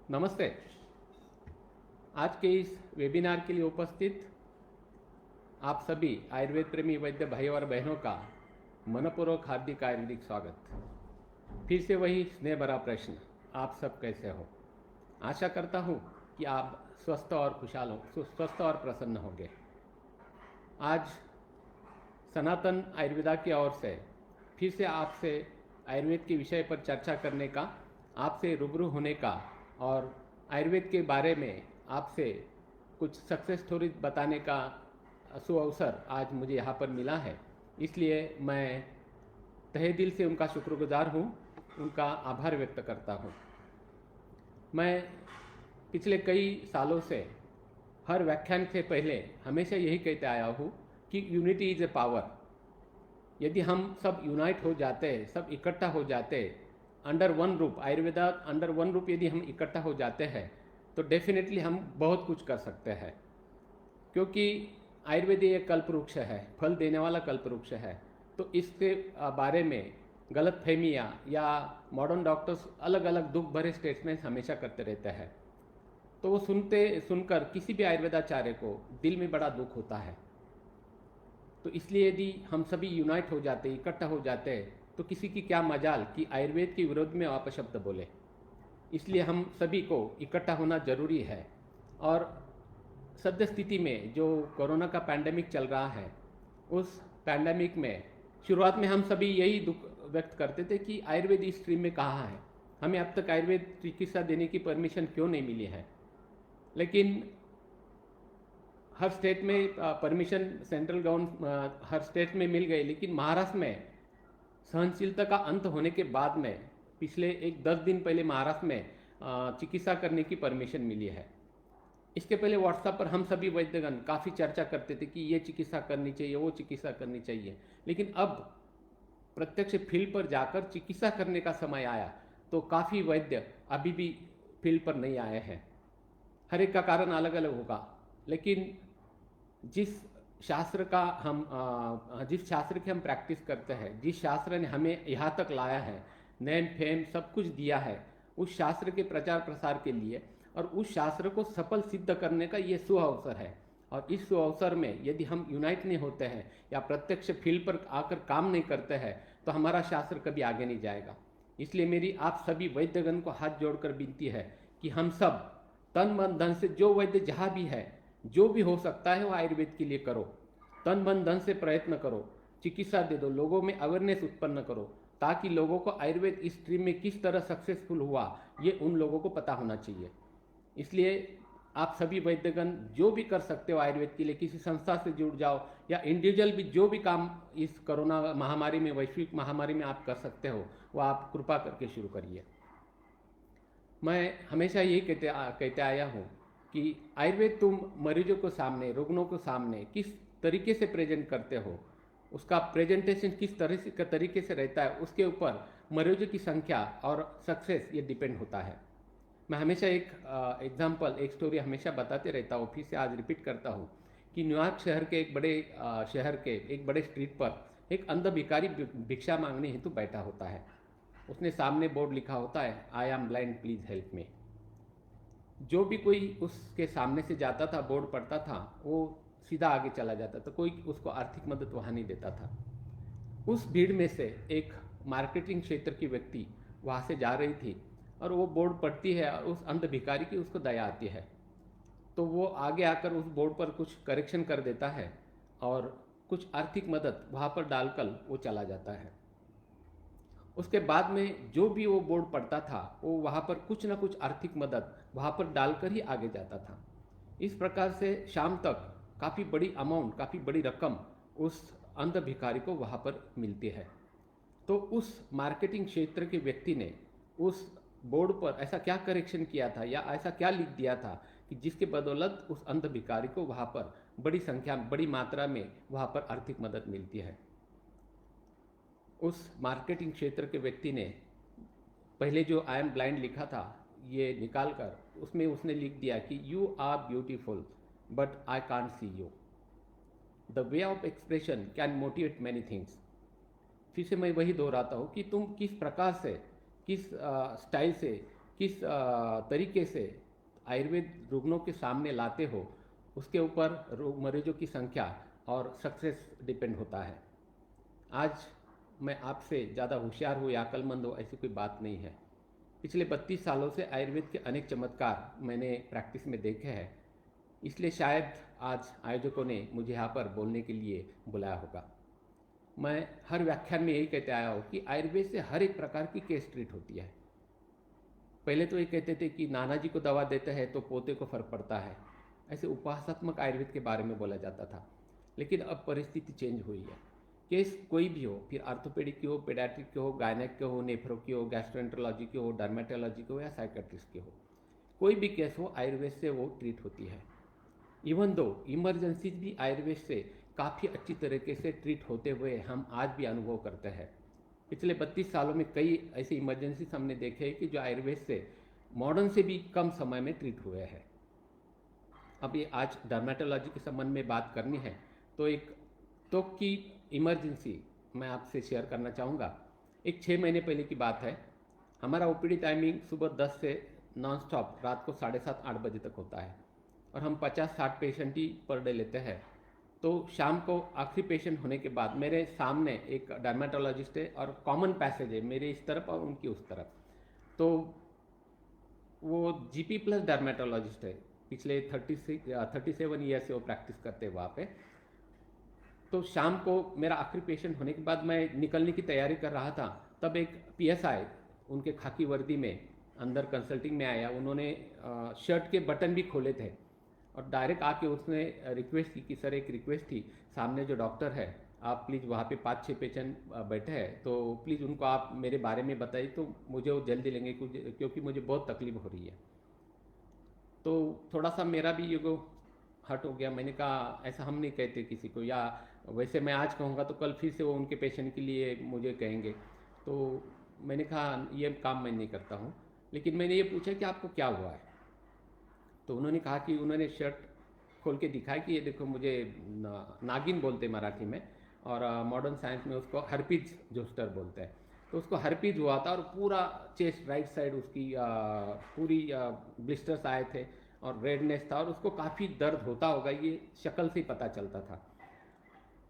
नमस्ते। आज के इस वेबिनार के लिए उपस्थित आप सभी आयुर्वेद प्रेमी वैद्य भाई और बहनों का मनपूर्वक हार्दिक आयुर्वेदिक स्वागत। फिर से वही स्नेह भरा प्रश्न, आप सब कैसे हो? आशा करता हूँ कि आप स्वस्थ और खुशहाल हो, स्वस्थ और प्रसन्न होंगे। आज सनातन आयुर्वेदा की ओर से फिर से आपसे आयुर्वेद के विषय पर चर्चा करने का, आपसे रूबरू होने का और आयुर्वेद के बारे में आपसे कुछ सक्सेस स्टोरीज बताने का सुअवसर आज मुझे यहाँ पर मिला है। इसलिए मैं तहे दिल से उनका शुक्रगुजार हूँ, उनका आभार व्यक्त करता हूँ। मैं पिछले कई सालों से हर व्याख्यान से पहले हमेशा यही कहते आया हूँ कि यूनिटी इज़ ए पावर। यदि हम सब यूनाइट हो जाते, सब इकट्ठा हो जाते अंडर वन रूप, आयुर्वेदा अंडर वन रूप यदि हम इकट्ठा हो जाते हैं तो डेफिनेटली हम बहुत कुछ कर सकते हैं। क्योंकि आयुर्वेद एक कल्पवृक्ष है, फल देने वाला कल्पवृक्ष है। तो इसके बारे में गलत फहमियाँ या मॉडर्न डॉक्टर्स अलग अलग दुख भरे स्टेटमेंट्स हमेशा करते रहते हैं। तो वो सुनकर किसी भी आयुर्वेदाचार्य को दिल में बड़ा दुख होता है। तो इसलिए यदि हम सभी यूनाइट हो जाते, इकट्ठा हो जाते, तो किसी की क्या मजाल कि आयुर्वेद के विरोध में अपशब्द बोले। इसलिए हम सभी को इकट्ठा होना जरूरी है। और सद्य स्थिति में जो कोरोना का पैंडेमिक चल रहा है, उस पैंडेमिक में शुरुआत में हम सभी यही दुख व्यक्त करते थे कि आयुर्वेद इस स्ट्रीम में कहाँ है, हमें अब तक आयुर्वेद चिकित्सा देने की परमिशन क्यों नहीं मिली है। लेकिन हर स्टेट में परमिशन सेंट्रल गवर्नमेंट हर स्टेट में मिल गई, लेकिन महाराष्ट्र में सहनशीलता का अंत होने के बाद में पिछले 10 दिन पहले महाराष्ट्र में चिकित्सा करने की परमिशन मिली है। इसके पहले व्हाट्सएप पर हम सभी वैद्यगण काफ़ी चर्चा करते थे कि ये चिकित्सा करनी चाहिए, वो चिकित्सा करनी चाहिए। लेकिन अब प्रत्यक्ष फील्ड पर जाकर चिकित्सा करने का समय आया तो काफ़ी वैद्य अभी भी फील्ड पर नहीं आए हैं। हर एक का कारण अलग अलग होगा, लेकिन जिस शास्त्र की हम प्रैक्टिस करते हैं, जिस शास्त्र ने हमें यहाँ तक लाया है, नेम फेम सब कुछ दिया है, उस शास्त्र के प्रचार प्रसार के लिए और उस शास्त्र को सफल सिद्ध करने का ये सुअवसर है। और इस सुअवसर में यदि हम यूनाइट नहीं होते हैं या प्रत्यक्ष फील्ड पर आकर काम नहीं करते हैं तो हमारा शास्त्र कभी आगे नहीं जाएगा। इसलिए मेरी आप सभी वैद्यगण को हाथ जोड़कर विनती है कि हम सब तन मन धन से, जो वैद्य जहाँ भी है, जो भी हो सकता है वो आयुर्वेद के लिए करो। तन मन धन से प्रयत्न करो, चिकित्सा दे दो, लोगों में अवेयरनेस उत्पन्न करो, ताकि लोगों को आयुर्वेद इस स्ट्रीम में किस तरह सक्सेसफुल हुआ ये उन लोगों को पता होना चाहिए। इसलिए आप सभी वैद्यगण जो भी कर सकते हो आयुर्वेद के लिए, किसी संस्था से जुड़ जाओ या इंडिविजुअल भी जो भी काम इस कोरोना महामारी में, वैश्विक महामारी में आप कर सकते हो, वो आप कृपा करके शुरू करिए। मैं हमेशा यही कहते आया हूँ कि आयुर्वेद तुम मरीजों को सामने, रुग्णों को सामने किस तरीके से प्रेजेंट करते हो, उसका प्रेजेंटेशन किस तरीके से रहता है, उसके ऊपर मरीजों की संख्या और सक्सेस ये डिपेंड होता है। मैं हमेशा एक एग्जाम्पल, एक स्टोरी हमेशा बताते रहता हूँ, फिर से आज रिपीट करता हूँ कि न्यूयॉर्क शहर के एक बड़े स्ट्रीट पर एक अंध भिखारी भिक्षा मांगने हेतु बैठा होता है। उसने सामने बोर्ड लिखा होता है, I am blind please help me. जो भी कोई उसके सामने से जाता था, बोर्ड पढ़ता था, वो सीधा आगे चला जाता था, कोई उसको आर्थिक मदद वहाँ नहीं देता था। उस भीड़ में से एक मार्केटिंग क्षेत्र की व्यक्ति वहाँ से जा रही थी और वो बोर्ड पढ़ती है और उस अंध भिखारी की उसको दया आती है, तो वो आगे आकर उस बोर्ड पर कुछ करेक्शन कर देता है और कुछ आर्थिक मदद वहाँ पर डालकर वो चला जाता है। उसके बाद में जो भी वो बोर्ड पढ़ता था वो वहाँ पर कुछ ना कुछ आर्थिक मदद वहाँ पर डालकर ही आगे जाता था। इस प्रकार से शाम तक काफ़ी बड़ी अमाउंट, काफ़ी बड़ी रकम उस अंध भिखारी को वहाँ पर मिलती है। तो उस मार्केटिंग क्षेत्र के व्यक्ति ने उस बोर्ड पर ऐसा क्या करेक्शन किया था या ऐसा क्या लिख दिया था कि जिसके बदौलत उस अंध भिखारी को वहाँ पर बड़ी संख्या, बड़ी मात्रा में वहाँ पर आर्थिक मदद मिलती है। उस मार्केटिंग क्षेत्र के व्यक्ति ने पहले जो आई एम ब्लाइंड लिखा था ये निकाल कर उसमें उसने लिख दिया कि you are beautiful but I can't see you, the way of expression can motivate many things. फिर से मैं वही दोहराता हूँ कि तुम किस प्रकार से, किस स्टाइल से किस तरीके से आयुर्वेद रुग्णों के सामने लाते हो, उसके ऊपर मरीजों की संख्या और सक्सेस डिपेंड होता है। आज मैं आपसे ज़्यादा होशियार हूँ या अक्लमंद हूँ, ऐसी कोई बात नहीं है। पिछले 32 सालों से आयुर्वेद के अनेक चमत्कार मैंने प्रैक्टिस में देखे हैं, इसलिए शायद आज आयोजकों ने मुझे यहाँ पर बोलने के लिए बुलाया होगा। मैं हर व्याख्यान में यही कहते आया हूँ कि आयुर्वेद से हर एक प्रकार की केस ट्रीट होती है। पहले तो ये कहते थे कि नाना जी को दवा देते हैं तो पोते को फर्क पड़ता है, ऐसे उपहासात्मक आयुर्वेद के बारे में बोला जाता था। लेकिन अब परिस्थिति चेंज हुई है। केस कोई भी हो, फिर आर्थोपेडिक की हो, पेडियाट्रिक की हो, गायनेक के हो, नेफ्रो की हो, गैस्ट्रोएंटरोलॉजी की हो, डर्मेटोलॉजी की हो या साइकेट्रिस्ट की हो, कोई भी केस हो आयुर्वेद से वो ट्रीट होती है। इवन दो इमरजेंसीज भी आयुर्वेद से काफ़ी अच्छी तरीके से ट्रीट होते हुए हम आज भी अनुभव करते हैं। पिछले 32 सालों में कई ऐसे इमरजेंसीज हमने देखे हैं कि जो आयुर्वेद से मॉडर्न से भी कम समय में ट्रीट हुए हैं। अब ये आज डर्मेटोलॉजी के संबंध में बात करनी है तो एक त्वक की इमरजेंसी मैं आपसे शेयर करना चाहूँगा। एक 6 महीने पहले की बात है। हमारा ओपीडी टाइमिंग सुबह 10 से नॉन स्टॉप रात को 7:30-8 बजे तक होता है और हम 50-60 पेशेंट ही पर डे लेते हैं। तो शाम को आखिरी पेशेंट होने के बाद मेरे सामने एक डर्मेटोलॉजिस्ट है और कॉमन पैसेज है मेरे इस तरफ और उनकी उस तरफ। तो वो जीपी प्लस डर्मेटोलॉजिस्ट है, पिछले 37 ईयर से वो प्रैक्टिस करते हैं वहाँ पे। तो शाम को मेरा आखिरी पेशेंट होने के बाद मैं निकलने की तैयारी कर रहा था, तब एक पीएसआई उनके खाकी वर्दी में अंदर कंसल्टिंग में आया। उन्होंने शर्ट के बटन भी खोले थे और डायरेक्ट आके उसने रिक्वेस्ट की कि सर एक रिक्वेस्ट थी, सामने जो डॉक्टर है आप प्लीज़ वहाँ पे 5-6 पेशेंट बैठे हैं तो प्लीज़ उनको आप मेरे बारे में बताइए तो मुझे वो जल्दी लेंगे क्योंकि मुझे बहुत तकलीफ हो रही है। तो थोड़ा सा मेरा भी ईगो हर्ट हो गया। मैंने कहा ऐसा हम नहीं कहते किसी को, या वैसे मैं आज कहूँगा तो कल फिर से वो उनके पेशेंट के लिए मुझे कहेंगे। तो मैंने कहा ये काम मैं नहीं करता हूँ। लेकिन मैंने ये पूछा कि आपको क्या हुआ है, तो उन्होंने कहा कि उन्होंने शर्ट खोल के दिखाया कि ये देखो मुझे नागिन बोलते मराठी में और मॉडर्न साइंस में उसको हर्पीज जोस्टर बोलते हैं। तो उसको हर्पीज हुआ था और पूरा चेस्ट राइट साइड उसकी पूरी ब्लिस्टर्स आए थे और रेडनेस था और उसको काफ़ी दर्द होता होगा, ये शक्ल से ही पता चलता था।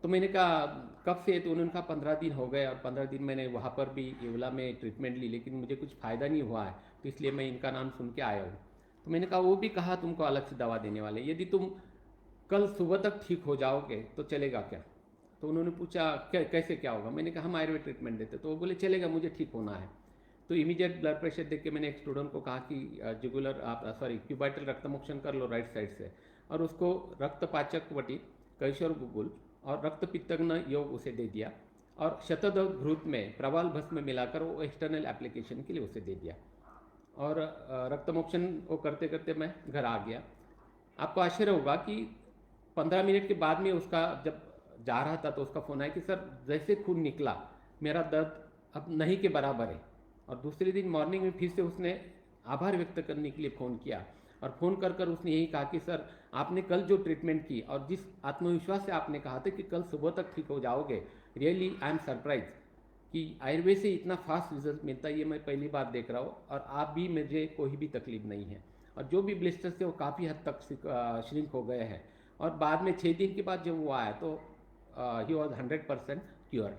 तो मैंने कहा कब से, तो उन्होंने कहा 15 दिन हो गए और 15 दिन मैंने वहाँ पर भी येवला में ट्रीटमेंट ली लेकिन मुझे कुछ फ़ायदा नहीं हुआ है, तो इसलिए मैं इनका नाम सुन के आया हूँ। तो मैंने कहा वो भी कहा तुमको अलग से दवा देने वाले, यदि तुम कल सुबह तक ठीक हो जाओगे तो चलेगा क्या? तो उन्होंने पूछा कैसे क्या होगा? मैंने कहा हम आयुर्वेद ट्रीटमेंट देते। तो वो बोले चलेगा, मुझे ठीक होना है। तो इमीडिएट ब्लड प्रेशर देख के मैंने एक स्टूडेंट को कहा कि जुगुलर क्यूबाइटल रक्तमोक्षण कर लो राइट साइड से, और उसको रक्तपाचक वटी कैशोर गुगुल और रक्त पित्तग्न योग उसे दे दिया और शतदल घृत में प्रवाल भस्म मिलाकर वो एक्सटर्नल एप्लीकेशन के लिए उसे दे दिया और रक्तमोक्षण को करते करते मैं घर आ गया। आपको आश्चर्य होगा कि 15 मिनट के बाद में उसका जब जा रहा था तो उसका फ़ोन आया कि सर जैसे खून निकला मेरा दर्द अब नहीं के बराबर है। और दूसरे दिन मॉर्निंग में फिर से उसने आभार व्यक्त करने के लिए फ़ोन किया और फ़ोन कर कर उसने यही कहा कि सर आपने कल जो ट्रीटमेंट की और जिस आत्मविश्वास से आपने कहा था कि कल सुबह तक ठीक हो जाओगे, रियली आई एम सरप्राइज कि आयुर्वेद से इतना फास्ट रिजल्ट मिलता है, ये मैं पहली बार देख रहा हूँ और आप भी, मुझे कोई भी तकलीफ नहीं है। और जो भी ब्लिस्टर्स थे वो काफ़ी हद तक श्रिंक हो गए हैं और बाद में 6 दिन के बाद जब वो आया तो ही वॉज 100% क्योर।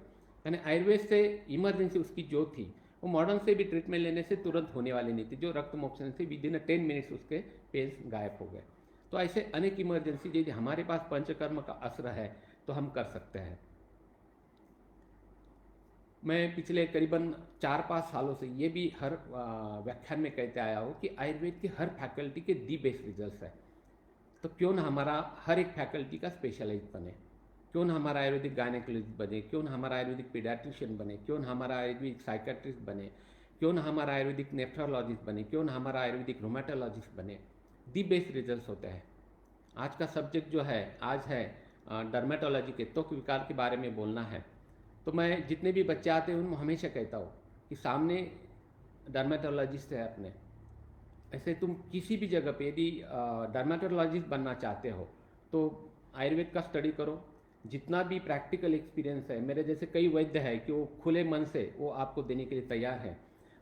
यानी आयुर्वेद से इमरजेंसी उसकी जो थी वो मॉडर्न से भी ट्रीटमेंट लेने से तुरंत होने वाली नहीं थी, जो रक्त मोक्षण से विद इन 10 मिनट्स उसके पेन्स गायब हो गए। तो ऐसे अनेक इमरजेंसी यदि हमारे पास पंचकर्म का असर है तो हम कर सकते हैं। मैं पिछले करीबन 4-5 सालों से ये भी हर व्याख्यान में कहते आया हूँ कि आयुर्वेद की हर फैकल्टी के दी बेस्ट रिजल्ट है। तो क्यों न हमारा हर एक फैकल्टी का स्पेशलाइज बने, क्यों न हमारा आयुर्वेदिक गायनेकोलॉजिस्ट बने, क्यों न हमारा आयुर्वेदिक पीडियाट्रिशियन बने, क्यों न हमारा आयुर्वेदिक साइकेट्रिस्ट बने, क्यों न हमारा आयुर्वेदिक नेफ्रोलॉजिस्ट बने, क्यों न हमारा आयुर्वेदिक रोमेटोलॉजिस्ट बने। दी बेस्ट रिजल्ट होते हैं। आज का सब्जेक्ट जो है आज है डर्मेटोलॉजी के त्वक विकार के बारे में बोलना है। तो मैं जितने भी बच्चे आते हैं उनको हमेशा कहता हूँ कि सामने डर्मेटोलॉजिस्ट है अपने, ऐसे तुम किसी भी जगह पे यदि डर्मेटोलॉजिस्ट बनना चाहते हो तो आयुर्वेद का स्टडी करो। जितना भी प्रैक्टिकल एक्सपीरियंस है, मेरे जैसे कई वैद्य है कि वो खुले मन से वो आपको देने के लिए तैयार है।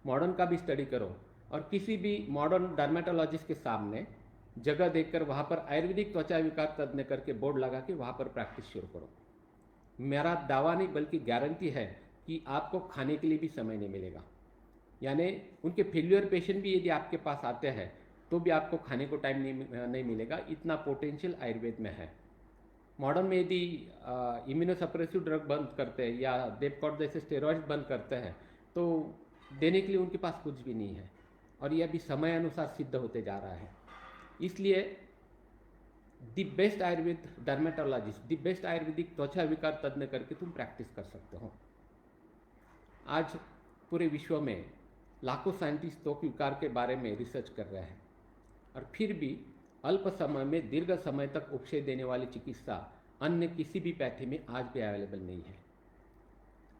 मॉडर्न का भी स्टडी करो, और किसी भी मॉडर्न डर्मेटोलॉजिस्ट के सामने जगह देखकर वहाँ पर आयुर्वेदिक त्वचा विकार तज्ञ करके बोर्ड लगा के वहाँ पर प्रैक्टिस शुरू करो। मेरा दावा नहीं बल्कि गारंटी है कि आपको खाने के लिए भी समय नहीं मिलेगा। यानी उनके फेल्यूर पेशेंट भी यदि आपके पास आते हैं तो भी आपको खाने को टाइम नहीं मिलेगा, इतना पोटेंशियल आयुर्वेद में है। मॉडर्न में यदि इम्यूनोसप्रेसिव ड्रग बंद करते हैं या डेपकॉट जैसे स्टेरॉइड्स बंद करते हैं तो देने के लिए उनके पास कुछ भी नहीं है, और यह भी समय अनुसार सिद्ध होते जा रहा है। इसलिए the best Ayurveda dermatologist, the best Ayurvedic त्वचा विकार तज्ञ करके तुम प्रैक्टिस कर सकते हो। आज पूरे विश्व में लाखों साइंटिस्ट त्वक विकार के बारे में रिसर्च कर रहे हैं, और फिर भी अल्प समय में दीर्घ समय तक उपशय देने वाली चिकित्सा अन्य किसी भी पैथी में आज भी अवेलेबल नहीं है।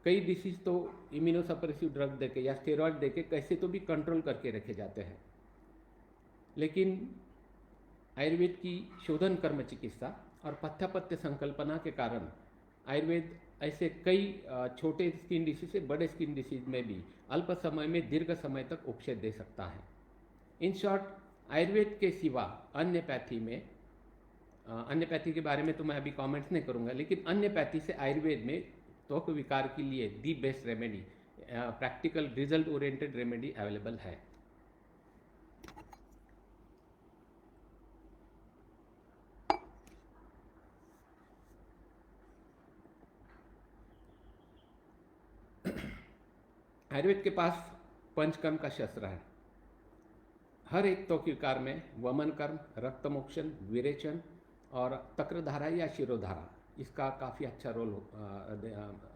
कई डिसीज तो इम्यूनोसप्रेसिव ड्रग देके या स्टेरॉइड देके कैसे तो भी कंट्रोल करके रखे जाते हैं, लेकिन आयुर्वेद की शोधन कर्म चिकित्सा और पथ्यापथ्य संकल्पना के कारण आयुर्वेद ऐसे कई छोटे स्किन डिसीज से बड़े स्किन डिसीज में भी अल्प समय में दीर्घ समय तक उपशय दे सकता है। इन शॉर्ट, आयुर्वेद के सिवा अन्य पैथी में, अन्य पैथी के बारे में तो मैं अभी कमेंट्स नहीं करूंगा, लेकिन अन्य पैथी से आयुर्वेद में त्वक विकार के लिए the best remedy, practical result oriented remedy available है। आयुर्वेद के पास पंचकर्म का शस्त्र है। हर एक त्वक विकार में वमन कर्म, रक्तमोक्षण, विरेचन और तक्रधारा या शिरोधारा, इसका काफ़ी अच्छा रोल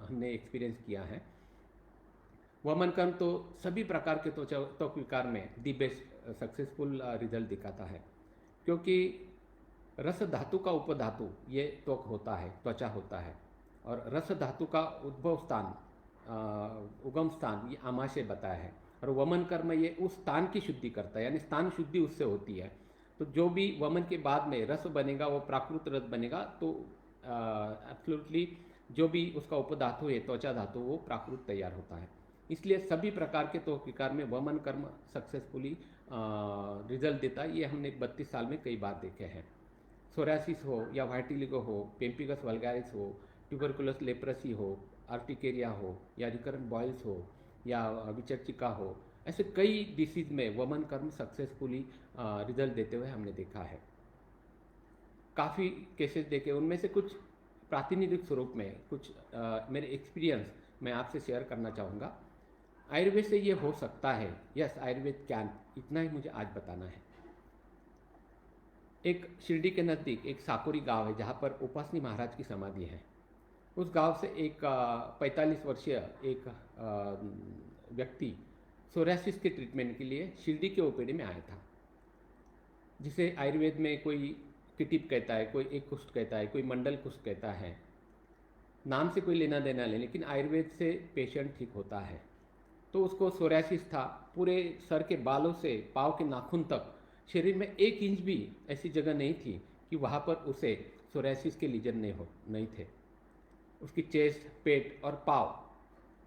हमने एक्सपीरियंस किया है। वमन कर्म तो सभी प्रकार के त्वक विकार में दी बेस्ट सक्सेसफुल रिजल्ट दिखाता है, क्योंकि रस धातु का उपधातु ये त्वक होता है, त्वचा होता है, और रस धातु का उद्भव स्थान, उगम स्थान ये आमाशय बताया है, और वमन कर्म ये उस स्थान की शुद्धि करता है, यानी स्थान शुद्धि उससे होती है। तो जो भी वमन के बाद में रस बनेगा वो प्राकृत रस बनेगा, तो एब्सोल्युटली जो भी उसका उपधातु है, त्वचा धातु, वो प्राकृत तैयार होता है। इसलिए सभी प्रकार के त्वक विकार में वमन कर्म सक्सेसफुली रिजल्ट देता है। ये हमने 32 साल में कई बार देखे हैं। सोरासिस हो या वाइटिलिगो हो, पेम्पिगस वल्गारिस हो, ट्यूबरकुलस लेप्रेसी हो, आर्टिकेरिया हो या रिकरेंट बॉयल्स हो या विचर्चिका हो, ऐसे कई डिसीज में वमन कर्म सक्सेसफुली रिजल्ट देते हुए हमने देखा है। काफ़ी केसेस देखे, उनमें से कुछ प्रातिनिधिक स्वरूप में कुछ मेरे एक्सपीरियंस मैं आपसे शेयर करना चाहूँगा। आयुर्वेद से ये हो सकता है, यस आयुर्वेद कैन, इतना ही मुझे आज बताना है। एक शिरडी के नज़दीक एक साकुरी गांव है जहाँ पर उपासनी महाराज की समाधि है। उस गांव से एक 45 वर्षीय एक व्यक्ति सोरासिस के ट्रीटमेंट के लिए शिरडी के ओपीडी में आया था, जिसे आयुर्वेद में कोई किटिप कहता है, कोई एक कुष्ठ कहता है, कोई मंडल कुष्ठ कहता है। नाम से कोई लेना देना नहीं, लेकिन आयुर्वेद से पेशेंट ठीक होता है। तो उसको सोरासिस था, पूरे सर के बालों से पाँव के नाखून तक शरीर में 1 इंच भी ऐसी जगह नहीं थी कि वहाँ पर उसे सोरासिस के लीजन नहीं थे। उसकी चेस्ट, पेट और पाँव,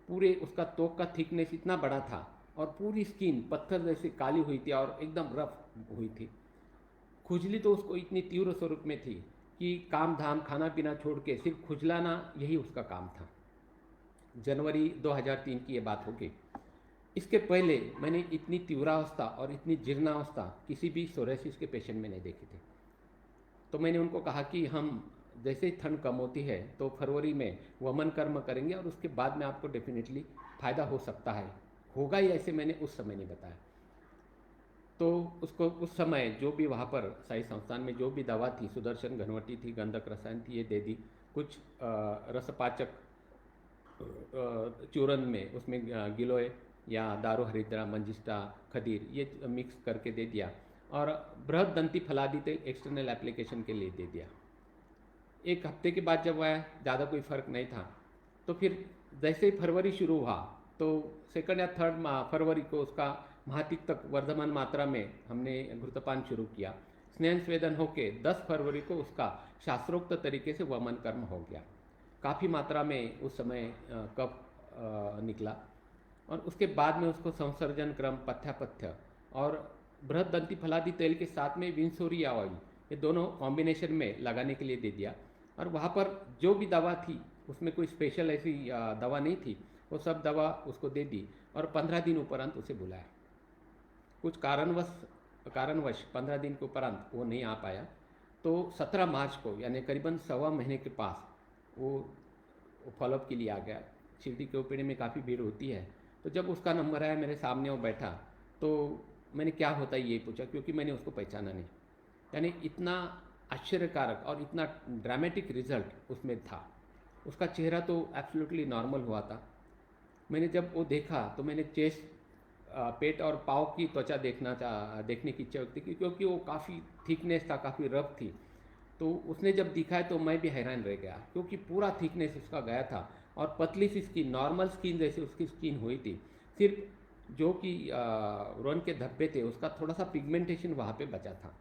पूरे उसका त्वक का थिकनेस इतना बड़ा था और पूरी स्किन पत्थर जैसी काली हुई थी और एकदम रफ हुई थी। खुजली तो उसको इतनी तीव्र स्वरूप में थी कि काम धाम खाना पीना छोड़ के सिर्फ खुजलाना यही उसका काम था। जनवरी 2003 की ये बात होगी। इसके पहले मैंने इतनी तीव्रावस्था और इतनी जीर्णावस्था किसी भी सोरासिस के पेशेंट में नहीं देखी थी। तो मैंने उनको कहा कि हम जैसे ही ठंड कम होती है तो फरवरी में वमन कर्म करेंगे और उसके बाद में आपको डेफिनेटली फ़ायदा हो सकता है, होगा ही ऐसे मैंने उस समय नहीं बताया। तो उसको उस समय जो भी वहाँ पर साई संस्थान में जो भी दवा थी, सुदर्शन घनवटी थी, गंधक रसायन थी, ये दे दी। कुछ रसपाचक चूरन में उसमें गिलोय या दारू हरिद्रा, मंजिष्ठा, खदीर ये मिक्स करके दे दिया, और बृहद दंती फलादी एक्सटर्नल एप्लीकेशन के लिए दे दिया। 1 हफ्ते के बाद जब वह ज़्यादा कोई फ़र्क नहीं था, तो फिर जैसे ही फरवरी शुरू हुआ तो 2 या 3 फरवरी को उसका महातिक तक वर्धमान मात्रा में हमने घृतपान शुरू किया। स्नेहन स्वेदन होके 10 फरवरी को उसका शास्त्रोक्त तरीके से वमन कर्म हो गया। काफ़ी मात्रा में उस समय कफ निकला, और उसके बाद में उसको संसर्जन क्रम, पथ्यापथ्य और बृहददंती फलादी तेल के साथ में विंसोरिया ऑयल, ये दोनों कॉम्बिनेशन में लगाने के लिए दे दिया। और वहाँ पर जो भी दवा थी उसमें कोई स्पेशल ऐसी दवा नहीं थी, वो सब दवा उसको दे दी और 15 दिन उपरांत उसे बुलाया। कुछ कारणवश 15 दिन के उपरांत वो नहीं आ पाया, तो 17 मार्च को यानी करीबन सवा महीने के पास वो फॉलोअप के लिए आ गया। शिरडी के ओपीडी में काफ़ी भीड़ होती है, तो जब उसका नंबर आया मेरे सामने वो बैठा, तो मैंने क्या होता है ये पूछा, क्योंकि मैंने उसको पहचाना नहीं। यानी इतना आश्चर्यकारक और इतना ड्रामेटिक रिजल्ट उसमें था। उसका चेहरा तो एब्सोल्युटली नॉर्मल हुआ था। मैंने जब वो देखा तो मैंने चेस्ट, पेट और पाँव की त्वचा देखने की इच्छा व्यक्त की, क्योंकि वो काफ़ी थिकनेस था, काफ़ी रफ थी। तो उसने जब दिखाया तो मैं भी हैरान रह गया, क्योंकि पूरा थिकनेस उसका गया था और पतली सी स्किन, नॉर्मल स्किन जैसे उसकी स्किन हुई थी। सिर्फ जो कि व्रण के धब्बे थे उसका थोड़ा सा पिगमेंटेशन वहाँ पे बचा था।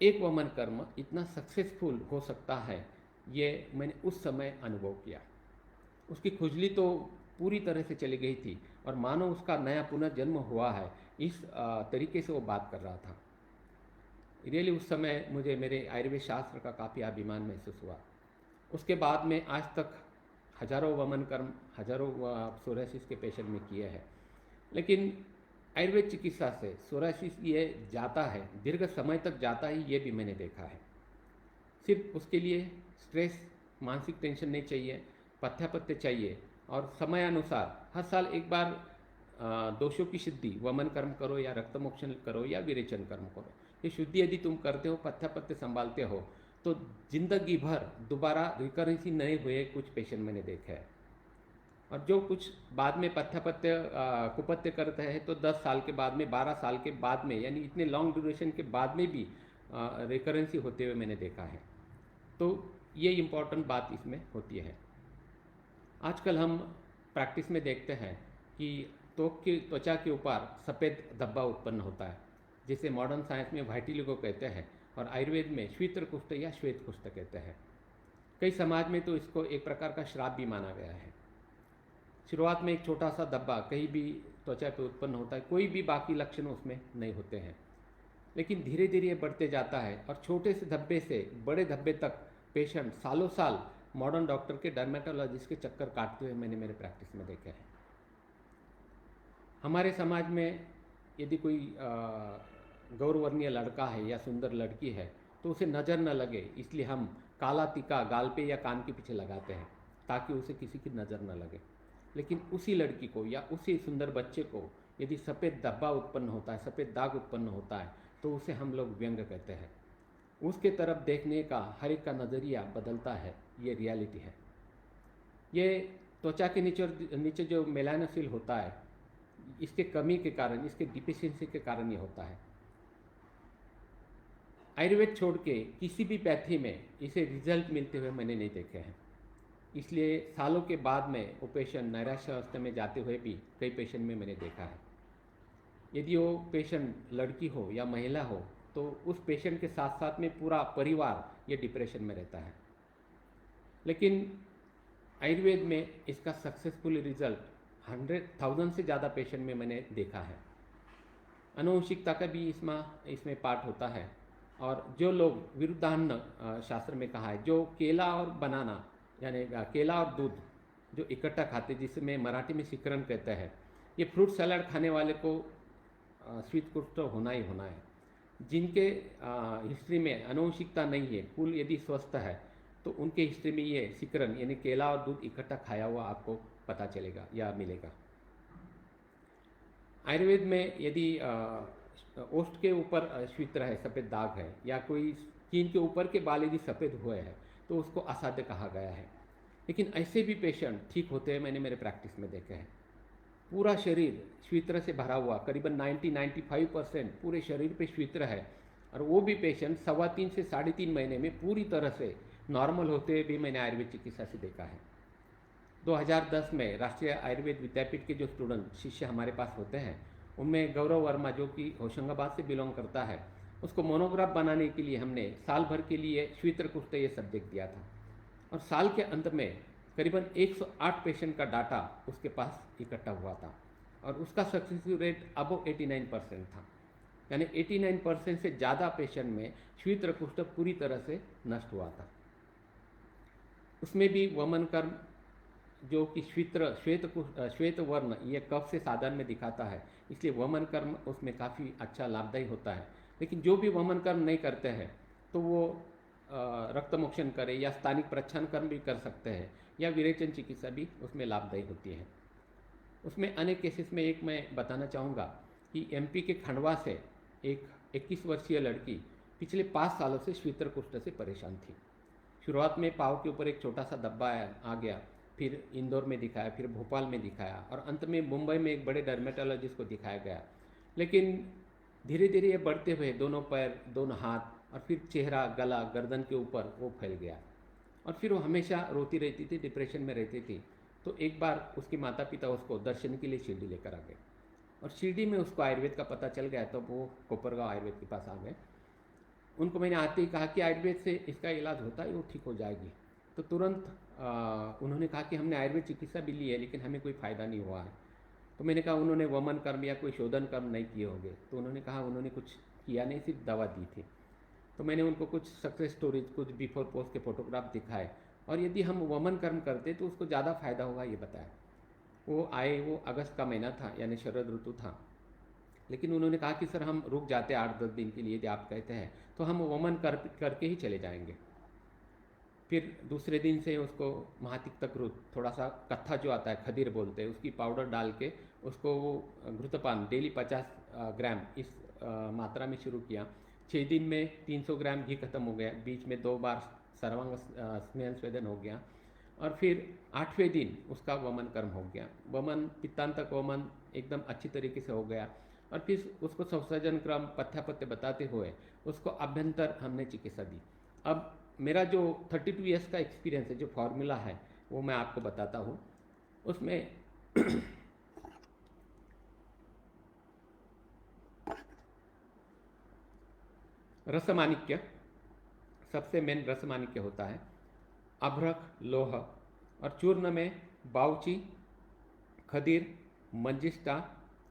एक वमन कर्म इतना सक्सेसफुल हो सकता है, ये मैंने उस समय अनुभव किया। उसकी खुजली तो पूरी तरह से चली गई थी और मानो उसका नया पुनर्जन्म हुआ है, इस तरीके से वो बात कर रहा था। रियली उस समय मुझे मेरे आयुर्वेद शास्त्र का काफ़ी अभिमान महसूस हुआ। उसके बाद में आज तक हजारों वमन कर्म, हजारों सोरासिस के पेशेंट में किए हैं, लेकिन आयुर्वेद चिकित्सा से सोरासिस ये जाता है, दीर्घ समय तक जाता है, ये भी मैंने देखा है। सिर्फ उसके लिए स्ट्रेस, मानसिक टेंशन नहीं चाहिए, पथ्यापथ्य चाहिए और समयानुसार हर साल एक बार दोषों की शुद्धि, वमन कर्म करो या रक्तमोक्षण करो या विरेचन कर्म करो, ये शुद्धि यदि तुम करते हो, पथ्यापथ्य संभालते हो, तो जिंदगी भर दोबारा रिकरेंसी नहीं हुए कुछ पेशेंट मैंने देखे हैं। और जो कुछ बाद में पथ्यापथ्य कुपथ्य करते हैं तो 10 साल के बाद में, 12 साल के बाद में, यानी इतने लॉन्ग ड्यूरेशन के बाद में भी रिकरेंसी होते हुए मैंने देखा है। तो ये इम्पॉर्टेंट बात इसमें होती है। आजकल हम प्रैक्टिस में देखते हैं कि त्वचा के ऊपर सफ़ेद धब्बा उत्पन्न होता है, जिसे मॉडर्न साइंस में वाइटिलिगो कहते हैं और आयुर्वेद में श्वेत्र कुष्ठ या श्वेत कुष्ठ कहते हैं। कई समाज में तो इसको एक प्रकार का श्राप भी माना गया है। शुरुआत में एक छोटा सा धब्बा कहीं भी त्वचा पे उत्पन्न होता है, कोई भी बाकी लक्षण उसमें नहीं होते हैं, लेकिन धीरे धीरे ये बढ़ते जाता है और छोटे से धब्बे से बड़े धब्बे तक पेशेंट सालों साल मॉडर्न डॉक्टर के, डर्मेटोलॉजिस्ट के चक्कर काटते हुए मैंने मेरे प्रैक्टिस में देखे हैं। हमारे समाज में यदि कोई गौरवर्णीय लड़का है या सुंदर लड़की है तो उसे नज़र न लगे, इसलिए हम काला टीका गाल पे या कान के पीछे लगाते हैं ताकि उसे किसी की नज़र न लगे। लेकिन उसी लड़की को या उसी सुंदर बच्चे को यदि सफ़ेद धब्बा उत्पन्न होता है, सफ़ेद दाग उत्पन्न होता है, तो उसे हम लोग व्यंग कहते हैं। उसके तरफ देखने का हर एक का नज़रिया बदलता है, ये रियलिटी है। ये त्वचा के नीचे जो मेलानोसिल होता है, इसके कमी के कारण, इसके डिफिशियंसी के कारण ये होता है। आयुर्वेद छोड़ के किसी भी पैथी में इसे रिजल्ट मिलते हुए मैंने नहीं देखे हैं, इसलिए सालों के बाद में वो पेशेंट नैराश्यावस्था में जाते हुए भी कई पेशेंट में मैंने देखा है। यदि वो पेशेंट लड़की हो या महिला हो तो उस पेशेंट के साथ साथ में पूरा परिवार ये डिप्रेशन में रहता है। लेकिन आयुर्वेद में इसका सक्सेसफुल रिजल्ट 100,000 से ज़्यादा पेशेंट में मैंने देखा है। आनुवंशिकता का भी इसमें पार्ट होता है। और जो लोग विरुद्धान्न शास्त्र में कहा है, जो केला और बनाना यानी केला और दूध जो इकट्ठा खाते, जिसमें मराठी में शिकरण कहते हैं, ये फ्रूट सलाद खाने वाले को स्वीट कुष्ठ होना ही होना है। जिनके हिस्ट्री में आनुवंशिकता नहीं है, कुल यदि स्वस्थ है, तो उनके हिस्ट्री में ये शिकरण यानी केला और दूध इकट्ठा खाया हुआ आपको पता चलेगा या मिलेगा। आयुर्वेद में यदि ओष्ठ के ऊपर श्वेत्र है, सफ़ेद दाग है, या कोई स्किन के ऊपर के बाल यदि सफ़ेद हुए हैं, तो उसको असाध्य कहा गया है। लेकिन ऐसे भी पेशेंट ठीक होते हैं, मैंने मेरे प्रैक्टिस में देखे हैं। पूरा शरीर श्वेत्र से भरा हुआ, करीबन 90-95% पूरे शरीर पे श्वेत्र है, और वो भी पेशेंट 3.25 से 3.5 महीने में पूरी तरह से नॉर्मल होते हुए भी मैंने आयुर्वेद चिकित्सा से देखा है। 2010 में राष्ट्रीय आयुर्वेद विद्यापीठ के जो स्टूडेंट शिष्य हमारे पास होते हैं, उनमें गौरव वर्मा, जो कि होशंगाबाद से बिलोंग करता है, उसको मोनोग्राफ बनाने के लिए हमने साल भर के लिए श्वेत्र कुष्ठ ये सब्जेक्ट दिया था, और साल के अंत में करीबन 108 पेशेंट का डाटा उसके पास इकट्ठा हुआ था। और उसका सक्सेस रेट अबव 89% था। यानी 89% से ज़्यादा पेशेंट में श्वेत कुष्ठ पूरी तरह से नष्ट हुआ था। उसमें भी वमन कर्म जो कि श्वेत वर्ण ये कफ से साधन में दिखाता है, इसलिए वमन कर्म उसमें काफ़ी अच्छा लाभदायी होता है। लेकिन जो भी वमन कर्म नहीं करते हैं तो वो रक्तमोक्षण करे या स्थानिक प्रच्छन्न कर्म भी कर सकते हैं, या विरेचन चिकित्सा भी उसमें लाभदायी होती है। उसमें अनेक केसेस में एक मैं बताना चाहूँगा कि एमपी के खंडवा से एक 21 वर्षीय लड़की पिछले 5 सालों से श्वेत कुष्ठ से परेशान थी। शुरुआत में पाँव के ऊपर एक छोटा सा धब्बा आ गया, फिर इंदौर में दिखाया, फिर भोपाल में दिखाया और अंत में मुंबई में एक बड़े डर्मेटोलॉजिस्ट को दिखाया गया। लेकिन धीरे धीरे ये बढ़ते हुए दोनों पैर, दोनों हाथ और फिर चेहरा, गला, गर्दन के ऊपर वो फैल गया और फिर वो हमेशा रोती रहती थी, डिप्रेशन में रहती थी। तो एक बार उसके माता पिता उसको दर्शन के लिए शिरडी लेकर आ गए और शिरडी में उसको आयुर्वेद का पता चल गया, तो वो कोपरगांव आयुर्वेद के पास आ गए। उनको मैंने आते ही कहा कि आयुर्वेद से इसका इलाज होता है, वो ठीक हो जाएगी। तो तुरंत उन्होंने कहा कि हमने आयुर्वेद चिकित्सा भी ली है लेकिन हमें कोई फ़ायदा नहीं हुआ है। तो मैंने कहा उन्होंने वमन कर्म या कोई शोधन कर्म नहीं किए होंगे। तो उन्होंने कहा उन्होंने कुछ किया नहीं, सिर्फ दवा दी थी। तो मैंने उनको कुछ सक्सेस स्टोरीज, कुछ बिफोर पोस्ट के फोटोग्राफ दिखाए और यदि हम वमन कर्म करते तो उसको ज़्यादा फायदा होगा ये बताया। वो आए, वो अगस्त का महीना था यानी शरद ऋतु था, लेकिन उन्होंने कहा कि सर हम रुक जाते 8-10 दिन के लिए, यदि आप कहते हैं तो हम वमन करके ही चले जाएंगे। फिर दूसरे दिन से उसको महातिक्तक घृत, थोड़ा सा कत्था जो आता है खदीर बोलते हैं, उसकी पाउडर डाल के उसको वो घृतपान डेली 50 ग्राम इस मात्रा में शुरू किया। 6 दिन में 300 ग्राम घी खत्म हो गया, बीच में 2 बार सर्वांग स्नेहन स्वेदन हो गया और फिर 8वें दिन उसका वमन कर्म हो गया। वमन, पित्तांतक वमन एकदम अच्छी तरीके से हो गया और फिर उसको संसर्जन क्रम पथ्यापथ्य बताते हुए उसको अभ्यंतर हमने चिकित्सा दी। अब मेरा जो 32 ईयर्स का एक्सपीरियंस है, जो फॉर्मूला है वो मैं आपको बताता हूँ। उसमें रसमाणिक्य सबसे मेन रसमाणिक्य होता है, अभ्रक, लोह और चूर्ण में बाउची, खदीर, मंजिष्ठा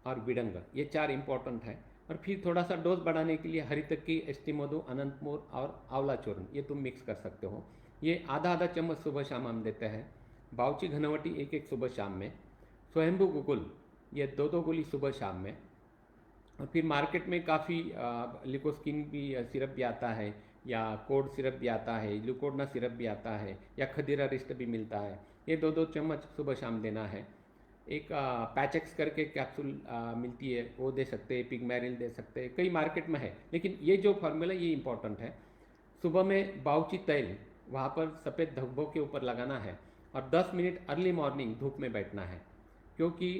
और विडंग, ये 4 इंपॉर्टेंट है। और फिर थोड़ा सा डोज बढ़ाने के लिए हरितक्की, एस्टिमोदो, अनंतमूर और आंवला चूर्ण ये तुम मिक्स कर सकते हो। ये आधा चम्मच सुबह शाम हम देते हैं। बाउची घनवटी 1-1 सुबह शाम में। स्वयंभू गुगुल ये 2-2 गोली सुबह शाम में। और फिर मार्केट में काफ़ी लिकोस्किन भी सिरप भी आता है या कोड सिरप भी आता है, ल्यूकोडना सिरप भी आता है या खदीरा रिस्ट भी मिलता है। ये 2-2 चम्मच सुबह शाम देना है। एक पैचेक्स करके कैप्सूल मिलती है, वो दे सकते हैं। पिगमेरिल दे सकते हैं, कई मार्केट में है, लेकिन ये जो फार्मूला ये इंपॉर्टेंट है। सुबह में बाउची तेल वहाँ पर सफ़ेद धब्बों के ऊपर लगाना है और 10 मिनट अर्ली मॉर्निंग धूप में बैठना है, क्योंकि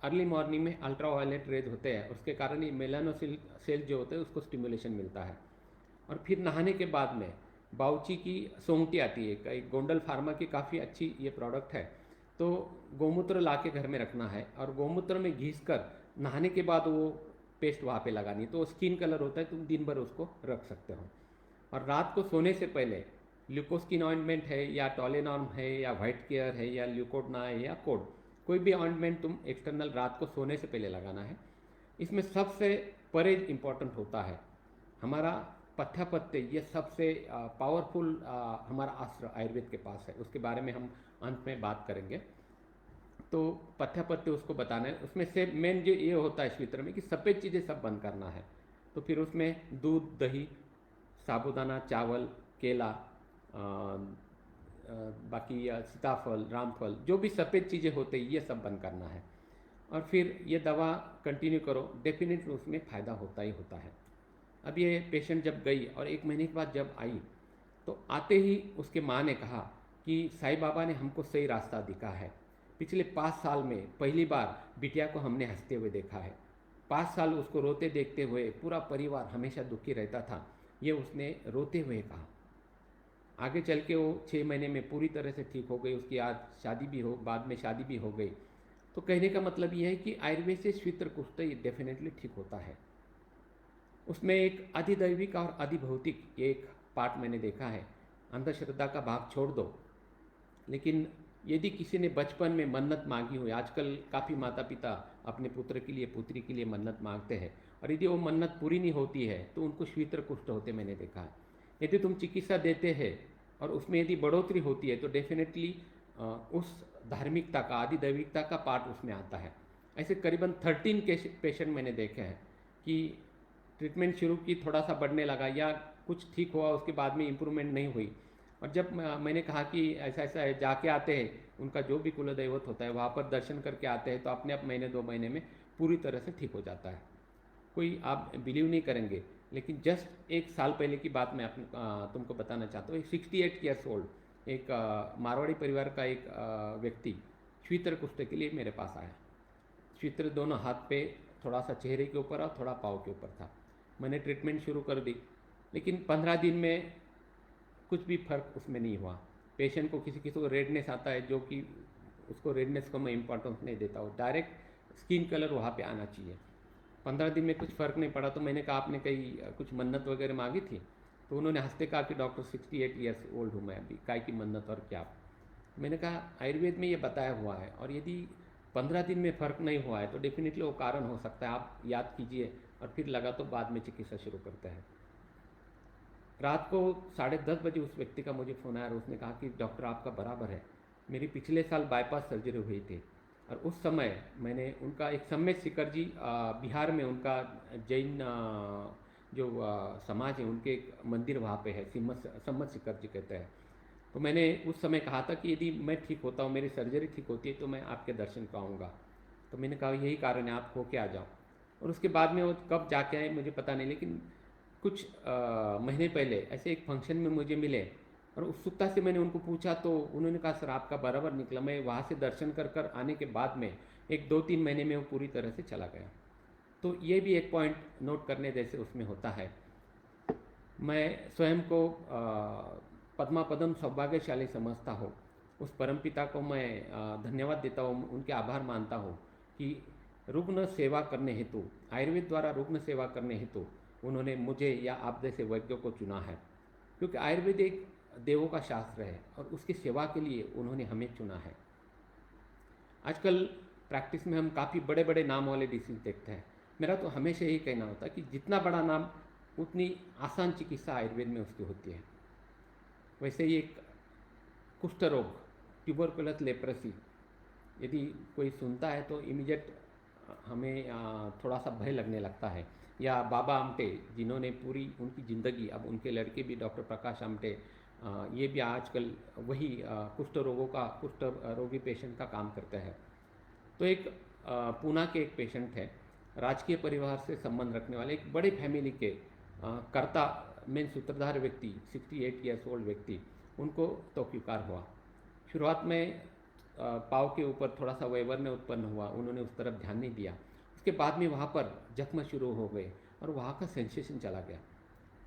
अर्ली मॉर्निंग में अल्ट्रा वायलेट रेज होते हैं, उसके कारण ये मेलानोसिल सेल जो होते हैं उसको स्टिमुलेशन मिलता है। और फिर नहाने के बाद में बाउची की सोंगटी आती है, कई गोंडल फार्मा की काफ़ी अच्छी ये प्रोडक्ट है। तो गोमूत्र ला के घर में रखना है और गोमूत्र में घिस कर नहाने के बाद वो पेस्ट वहाँ पे लगानी है, तो स्किन कलर होता है, तुम दिन भर उसको रख सकते हो। और रात को सोने से पहले ल्यूकोस्किन ऑइंटमेंट है या टॉलेनॉर्म है या वाइट केयर है या ल्यूकोडना है या कोड, कोई भी ऑइंटमेंट तुम एक्सटर्नल रात को सोने से पहले लगाना है। इसमें सबसे परहेज इम्पॉर्टेंट होता है हमारा पथ्यापथ्य, ये सबसे पावरफुल हमारा अस्त्र आयुर्वेद के पास है, उसके बारे में हम अंत में बात करेंगे। तो पथ्यापथ्य उसको बताना है। उसमें से मेन जो ये होता है श्वेत्र में कि सफ़ेद चीज़ें सब बंद करना है। तो फिर उसमें दूध, दही, साबूदाना, चावल, केला, बाकी सीताफल, रामफल, जो भी सफ़ेद चीज़ें होते हैं ये सब बंद करना है। और फिर ये दवा कंटिन्यू करो, डेफिनेटली उसमें फ़ायदा होता ही होता है। अब ये पेशेंट जब गई और 1 महीने के बाद जब आई तो आते ही उसके माँ ने कहा कि साईं बाबा ने हमको सही रास्ता दिखा है। पिछले 5 साल में पहली बार बिटिया को हमने हंसते हुए देखा है। 5 साल उसको रोते देखते हुए पूरा परिवार हमेशा दुखी रहता था, ये उसने रोते हुए कहा। आगे चल के वो 6 महीने में पूरी तरह से ठीक हो गई। उसकी आज शादी भी हो, बाद में शादी भी हो गई। तो कहने का मतलब ये है कि आयुर्वेद से श्वेत्र कुष्ठ ये डेफिनेटली ठीक होता है। उसमें एक अधिदैविक और अधिभौतिक एक पार्ट मैंने देखा है। अंधश्रद्धा का भाग छोड़ दो, लेकिन यदि किसी ने बचपन में मन्नत मांगी हो, आजकल काफ़ी माता पिता अपने पुत्र के लिए पुत्री के लिए मन्नत मांगते हैं, और यदि वो मन्नत पूरी नहीं होती है तो उनको शीघ्र कुष्ठ होते मैंने देखा है। यदि तुम चिकित्सा देते हैं और उसमें यदि बढ़ोतरी होती है तो डेफिनेटली उस धार्मिकता का, आदि दैविकता का पार्ट उसमें आता है। ऐसे करीबन 13 पेशेंट मैंने देखे हैं कि ट्रीटमेंट शुरू की, थोड़ा सा बढ़ने लगा या कुछ ठीक हुआ, उसके बाद में इम्प्रूवमेंट नहीं हुई। और जब मैंने कहा कि ऐसा ऐसा है, जाके आते हैं, उनका जो भी कुलदैवत होता है वहाँ पर दर्शन करके आते हैं, तो अपने आप महीने 2 महीने में पूरी तरह से ठीक हो जाता है। कोई आप बिलीव नहीं करेंगे, लेकिन जस्ट 1 साल पहले की बात मैं तुमको बताना चाहता हूँ। एक 68 ईयर्स ओल्ड एक मारवाड़ी परिवार का एक व्यक्ति श्वेत्र कुष्ठ के लिए मेरे पास आया। श्वेत्र दोनों हाथ पे, थोड़ा सा चेहरे के ऊपर और थोड़ा पाँव के ऊपर था। मैंने ट्रीटमेंट शुरू कर दी, लेकिन 15 दिन में कुछ भी फर्क उसमें नहीं हुआ। पेशेंट को किसी किसी को रेडनेस आता है, जो कि उसको रेडनेस को मैं इम्पोर्टेंस नहीं देता हूँ, डायरेक्ट स्किन कलर वहाँ पे आना चाहिए। 15 दिन में कुछ फ़र्क नहीं पड़ा, तो मैंने कहा आपने कहीं कुछ मन्नत वगैरह मांगी थी? तो उन्होंने हंसते कहा कि डॉक्टर 68 ईयर्स ओल्ड हूँ मैं, अभी काय की मन्नत और क्या। मैंने कहा आयुर्वेद में ये बताया हुआ है, और यदि 15 दिन में फ़र्क नहीं हुआ है तो डेफिनेटली वो कारण हो सकता है, आप याद कीजिए और फिर लगा तो बाद में चिकित्सा शुरू करते हैं। रात को 10:30 बजे उस व्यक्ति का मुझे फ़ोन आया और उसने कहा कि डॉक्टर आपका बराबर है, मेरी पिछले साल बाईपास सर्जरी हुई थी, और उस समय मैंने उनका एक सम्मेद शिखर जी बिहार में, उनका जैन जो समाज है, उनके एक मंदिर वहाँ पे है, सम्मत शिखर जी कहते हैं। तो मैंने उस समय कहा था कि यदि मैं ठीक होता हूँ, मेरी सर्जरी ठीक होती है, तो मैं आपके दर्शन को आऊँगा। तो मैंने कहा यही कारण है, आप होके आ जाओ। और उसके बाद में वो कब जाके आए मुझे पता नहीं, लेकिन कुछ महीने पहले ऐसे एक फंक्शन में मुझे मिले, और उत्सुकता से मैंने उनको पूछा, तो उन्होंने कहा सर आपका बराबर निकला। मैं वहाँ से दर्शन कर आने के बाद में एक 2-3 महीने में वो पूरी तरह से चला गया। तो ये भी एक पॉइंट नोट करने जैसे उसमें होता है। मैं स्वयं को पद्मा पदम सौभाग्यशाली समझता हूँ। उस परमपिता को मैं धन्यवाद देता हूँ, उनके आभार मानता हूँ कि रुग्ण सेवा करने हेतु, आयुर्वेद द्वारा रुग्ण सेवा करने हेतु उन्होंने मुझे या आप जैसे वैद्यों को चुना है, क्योंकि आयुर्वेद एक देवों का शास्त्र है और उसकी सेवा के लिए उन्होंने हमें चुना है। आजकल प्रैक्टिस में हम काफ़ी बड़े बड़े नाम वाले डिसीज देखते हैं। मेरा तो हमेशा यही कहना होता है कि जितना बड़ा नाम उतनी आसान चिकित्सा आयुर्वेद में उसकी होती है। वैसे ही एक कुष्ठ रोग, ट्यूबरकुलस लेप्रेसी, यदि कोई सुनता है तो इमीडिएट हमें थोड़ा सा भय लगने लगता है। या बाबा आमटे, जिन्होंने पूरी उनकी ज़िंदगी, अब उनके लड़के भी डॉक्टर प्रकाश आमटे, ये भी आजकल वही कुष्ठ रोगी पेशेंट का काम करते हैं। तो एक पूना के एक पेशेंट है, राजकीय परिवार से संबंध रखने वाले एक बड़े फैमिली के कर्ता मेन सूत्रधार व्यक्ति, 68 ईयर्स ओल्ड व्यक्ति, उनको त्वचा हुआ। शुरुआत में पाँव के ऊपर थोड़ा सा वैवर्ण्य उत्पन्न हुआ, उन्होंने उस तरफ ध्यान नहीं दिया। उसके बाद में वहाँ पर जख्म शुरू हो गए और वहाँ का सेंसेशन चला गया।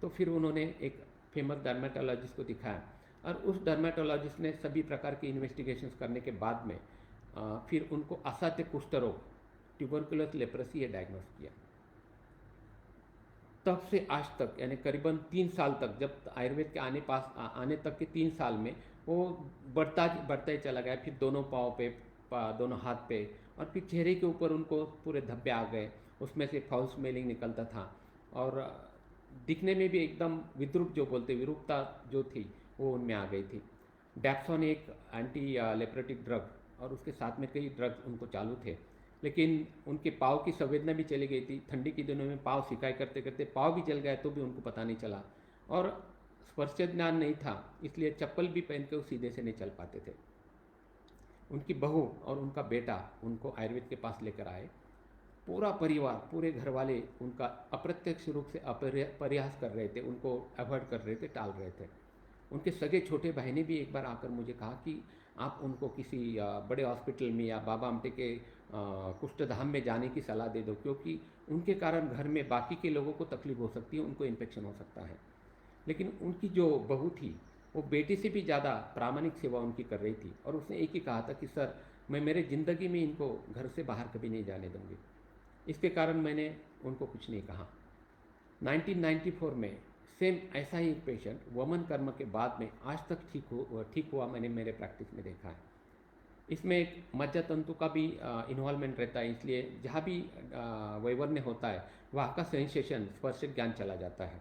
तो फिर उन्होंने एक फेमस डर्मेटोलॉजिस्ट को दिखाया, और उस डर्मेटोलॉजिस्ट ने सभी प्रकार की इन्वेस्टिगेशंस करने के बाद में फिर उनको असाध्य कुष्ठ रोग, ट्यूबरकुलस लेप्रेसी, ये डायग्नोस किया। तब से आज तक, यानी करीबन 3 साल तक, जब आयुर्वेद के आने तक के 3 साल में वो बढ़ता ही चला गया। फिर दोनों पाँव पे, दोनों हाथ पे, और फिर चेहरे के ऊपर उनको पूरे धब्बे आ गए, उसमें से फाउल स्मेलिंग निकलता था, और दिखने में भी एकदम विद्रूप, जो बोलते विरूपता जो थी वो उनमें आ गई थी। डैप्सोन एक एंटी लेप्रेटिक ड्रग, और उसके साथ में कई ड्रग्स उनको चालू थे, लेकिन उनके पाँव की संवेदना भी चली गई थी। ठंडी के दिनों में पाँव सिकाई करते करते पाँव भी जल गए तो भी उनको पता नहीं चला, और स्पर्श ज्ञान नहीं था, इसलिए चप्पल भी पहन के वो सीधे से नहीं चल पाते थे। उनकी बहू और उनका बेटा उनको आयुर्वेद के पास लेकर आए। पूरा परिवार, पूरे घर वाले उनका अप्रत्यक्ष रूप से प्रयास कर रहे थे, उनको अवॉइड कर रहे थे, टाल रहे थे। उनके सगे छोटे भाई ने भी एक बार आकर मुझे कहा कि आप उनको किसी बड़े हॉस्पिटल में या बाबा आमटे के कुष्ठधाम में जाने की सलाह दे दो, क्योंकि उनके कारण घर में बाकी के लोगों को तकलीफ हो सकती है, उनको इन्फेक्शन हो सकता है। लेकिन उनकी जो बहू थी वो बेटी से भी ज़्यादा प्रामाणिक सेवा उनकी कर रही थी, और उसने एक ही कहा था कि सर, मैं मेरे ज़िंदगी में इनको घर से बाहर कभी नहीं जाने दूंगी। इसके कारण मैंने उनको कुछ नहीं कहा। 1994 में सेम ऐसा ही एक पेशेंट वमन कर्म के बाद में आज तक ठीक हुआ मैंने मेरे प्रैक्टिस में देखा है। इसमें एक मज्जा तंतु का भी इन्वॉल्वमेंट रहता है, इसलिए जहाँ भी वैवर्ण्य होता है वहाँ का सेंसेशन स्पर्श ज्ञान चला जाता है।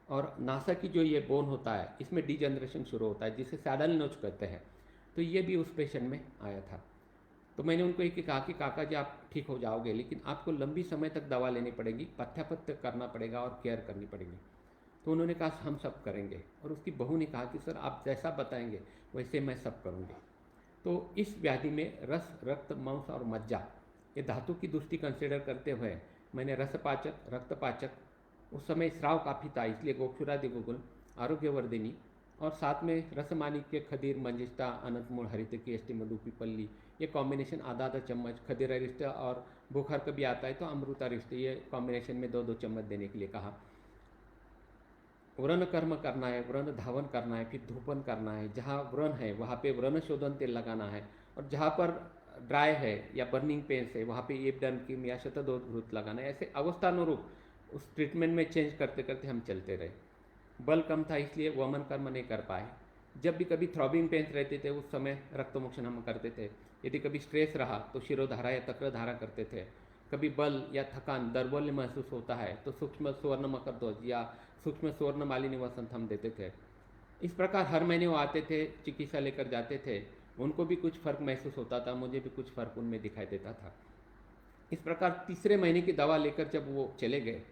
और नासा की जो ये बोन होता है इसमें डीजनरेशन शुरू होता है, जिसे सैडल नोच कहते हैं। तो ये भी उस पेशेंट में आया था। तो मैंने उनको एक कहा कि काका जी आप ठीक हो जाओगे, लेकिन आपको लंबी समय तक दवा लेनी पड़ेगी, पथ्यापथ्य करना पड़ेगा और केयर करनी पड़ेगी। तो उन्होंने कहा हम सब करेंगे, और उसकी बहू ने कहा कि सर आप जैसा बताएंगे वैसे मैं सब करूँगी। तो इस व्याधि में रस, रक्त, मांस और मज्जा ये धातु की दृष्टि कंसिडर करते हुए मैंने रसपाचक, रक्तपाचक, उस समय स्राव काफ़ी था इसलिए गोक्षुरादि गुगुल, आरोग्यवर्धिनी और साथ में रसमानिक्य, खदीर, मंजिष्ठा, अनंतमूल, हरितकी, अष्टी, मधु, पिपल्ली, ये कॉम्बिनेशन आधा आधा चम्मच, खदीर अरिष्ट और बुखार कभी आता है तो अमृत अरिष्ट, ये कॉम्बिनेशन में 2-2 चम्मच देने के लिए कहा। व्रण कर्म करना है, व्रण धावन करना है, फिर धूपन करना है, जहाँ व्रण है वहाँ पे व्रण शोधन तेल लगाना है, और जहाँ पर ड्राई है या बर्निंग पेन्स है वहाँ पे एबडन किम या शतदोष लगाना है। ऐसे अवस्थानुरूप उस ट्रीटमेंट में चेंज करते करते हम चलते रहे। बल कम था इसलिए वमन कर्म नहीं कर पाए। जब भी कभी थ्रॉबिंग पेन्स रहते थे उस समय रक्तमोक्षण हम करते थे। यदि कभी स्ट्रेस रहा तो शिरोधारा या तक्रधारा करते थे। कभी बल या थकान, दर्बल्य महसूस होता है तो सूक्ष्म स्वर्ण मकरध्वज या सूक्ष्म स्वर्ण मालिनी वसंत हम देते थे। इस प्रकार हर महीने वो आते थे, चिकित्सा लेकर जाते थे, उनको भी कुछ फर्क महसूस होता था, मुझे भी कुछ फर्क उनमें दिखाई देता था। इस प्रकार तीसरे महीने की दवा लेकर जब वो चले गए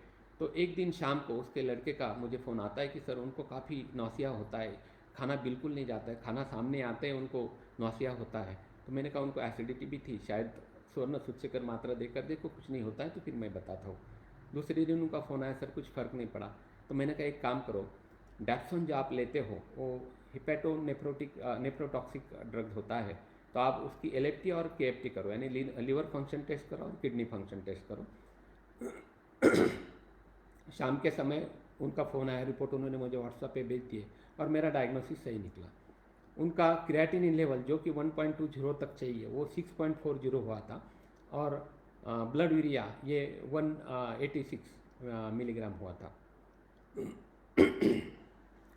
तो एक दिन शाम को उसके लड़के का मुझे फ़ोन आता है कि सर उनको काफ़ी नौसिया होता है, खाना बिल्कुल नहीं जाता है, खाना सामने आते हैं उनको नौसिया होता है। तो मैंने कहा उनको एसिडिटी भी थी, शायद स्वर्ण सूचकर मात्रा देकर देखो कुछ नहीं होता है तो फिर मैं बताता हूँ। दूसरे दिन उनका फ़ोन आया, सर कुछ फ़र्क नहीं पड़ा। तो मैंने कहा एक काम करो, डैप्सोन जो आप लेते हो वो नेफ्रोटॉक्सिक ड्रग होता है, तो आप उसकी एलएफटी और केएफटी करो, यानी लीवर फंक्शन टेस्ट करो और किडनी फंक्शन टेस्ट करो। शाम के समय उनका फ़ोन आया, रिपोर्ट उन्होंने मुझे व्हाट्सएप पे भेज दिए और मेरा डायग्नोसिस सही निकला। उनका क्रिएटिनिन लेवल जो कि 1.20 तक चाहिए वो 6.40 हुआ था, और ब्लड यूरिया ये 186 मिलीग्राम हुआ था।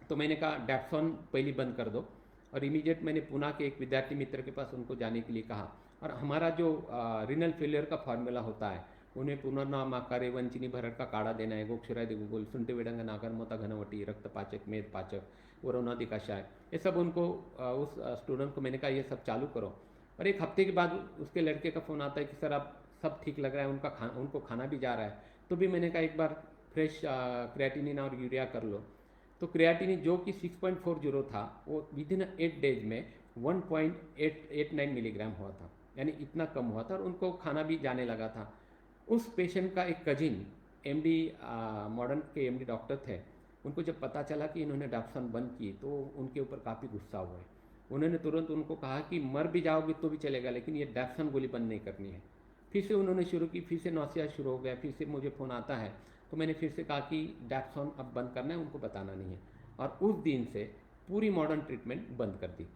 तो मैंने कहा डैप्सोन पहली बंद कर दो, और इमीडिएट मैंने पुणे के एक विद्यार्थी मित्र के पास उनको जाने के लिए कहा। और हमारा जो रिनल फेलियर का फार्मूला होता है, उन्हें पुनर्नाम आकारे वंचिनी भरत का काढ़ा देना है, गोक्षुरादि गुगुल, सुंटे विडंग, नागरमोता, घनवटी, रक्तपाचक, मेदपाचक, वरोनादि कषाय, ये सब उनको उस स्टूडेंट को मैंने कहा ये सब चालू करो। और एक हफ्ते के बाद उसके लड़के का फ़ोन आता है कि सर अब सब ठीक लग रहा है, उनको खाना भी जा रहा है। तो भी मैंने कहा एक बार फ्रेश क्रिएटिनिन और यूरिया कर लो। तो क्रिएटिनिन जो कि 6.40 था वो विदिन 8 डेज में 1.89 मिलीग्राम हुआ था, यानी इतना कम हुआ था, और उनको खाना भी जाने लगा था। उस पेशेंट का एक कजिन एमडी, मॉडर्न के एमडी डॉक्टर थे, उनको जब पता चला कि इन्होंने डैप्सोन बंद की तो उनके ऊपर काफ़ी गुस्सा हुए। उन्होंने तुरंत उनको कहा कि मर भी जाओगे तो भी चलेगा, लेकिन ये डैप्सोन गोली बंद नहीं करनी है। फिर से उन्होंने शुरू की, फिर से नौसिया शुरू हो गया, फिर से मुझे फ़ोन आता है। तो मैंने फिर से कहा कि डैप्सोन अब बंद करना है, उनको बताना नहीं है। और उस दिन से पूरी मॉडर्न ट्रीटमेंट बंद कर दी।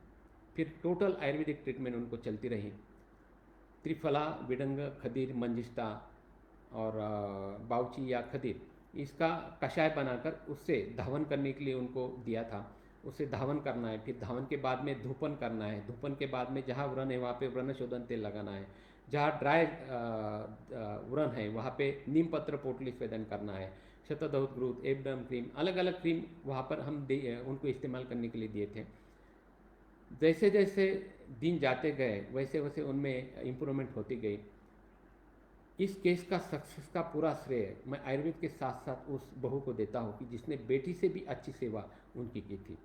फिर टोटल आयुर्वेदिक ट्रीटमेंट उनको चलती रही, त्रिफला, विडंग, खदीर, मंजिष्ठा और बाउची या खदीर, इसका कषाय बनाकर उससे धावन करने के लिए उनको दिया था। उससे धावन करना है, फिर धावन के बाद में धूपन करना है, धूपन के बाद में जहाँ व्रण है वहाँ पे व्रण शोधन तेल लगाना है, जहाँ ड्राई व्रण है वहाँ पे नीम पत्र पोटली स्वेदन करना है, शतदौत ग्रूथ, एबडम क्रीम, अलग अलग क्रीम वहाँ पर हम उनको इस्तेमाल करने के लिए दिए थे। जैसे जैसे दिन जाते गए वैसे वैसे उनमें इम्प्रूवमेंट होती गई। इस केस का सक्सेस का पूरा श्रेय मैं आयुर्वेद के साथ साथ उस बहू को देता हूँ कि जिसने बेटी से भी अच्छी सेवा उनकी की थी।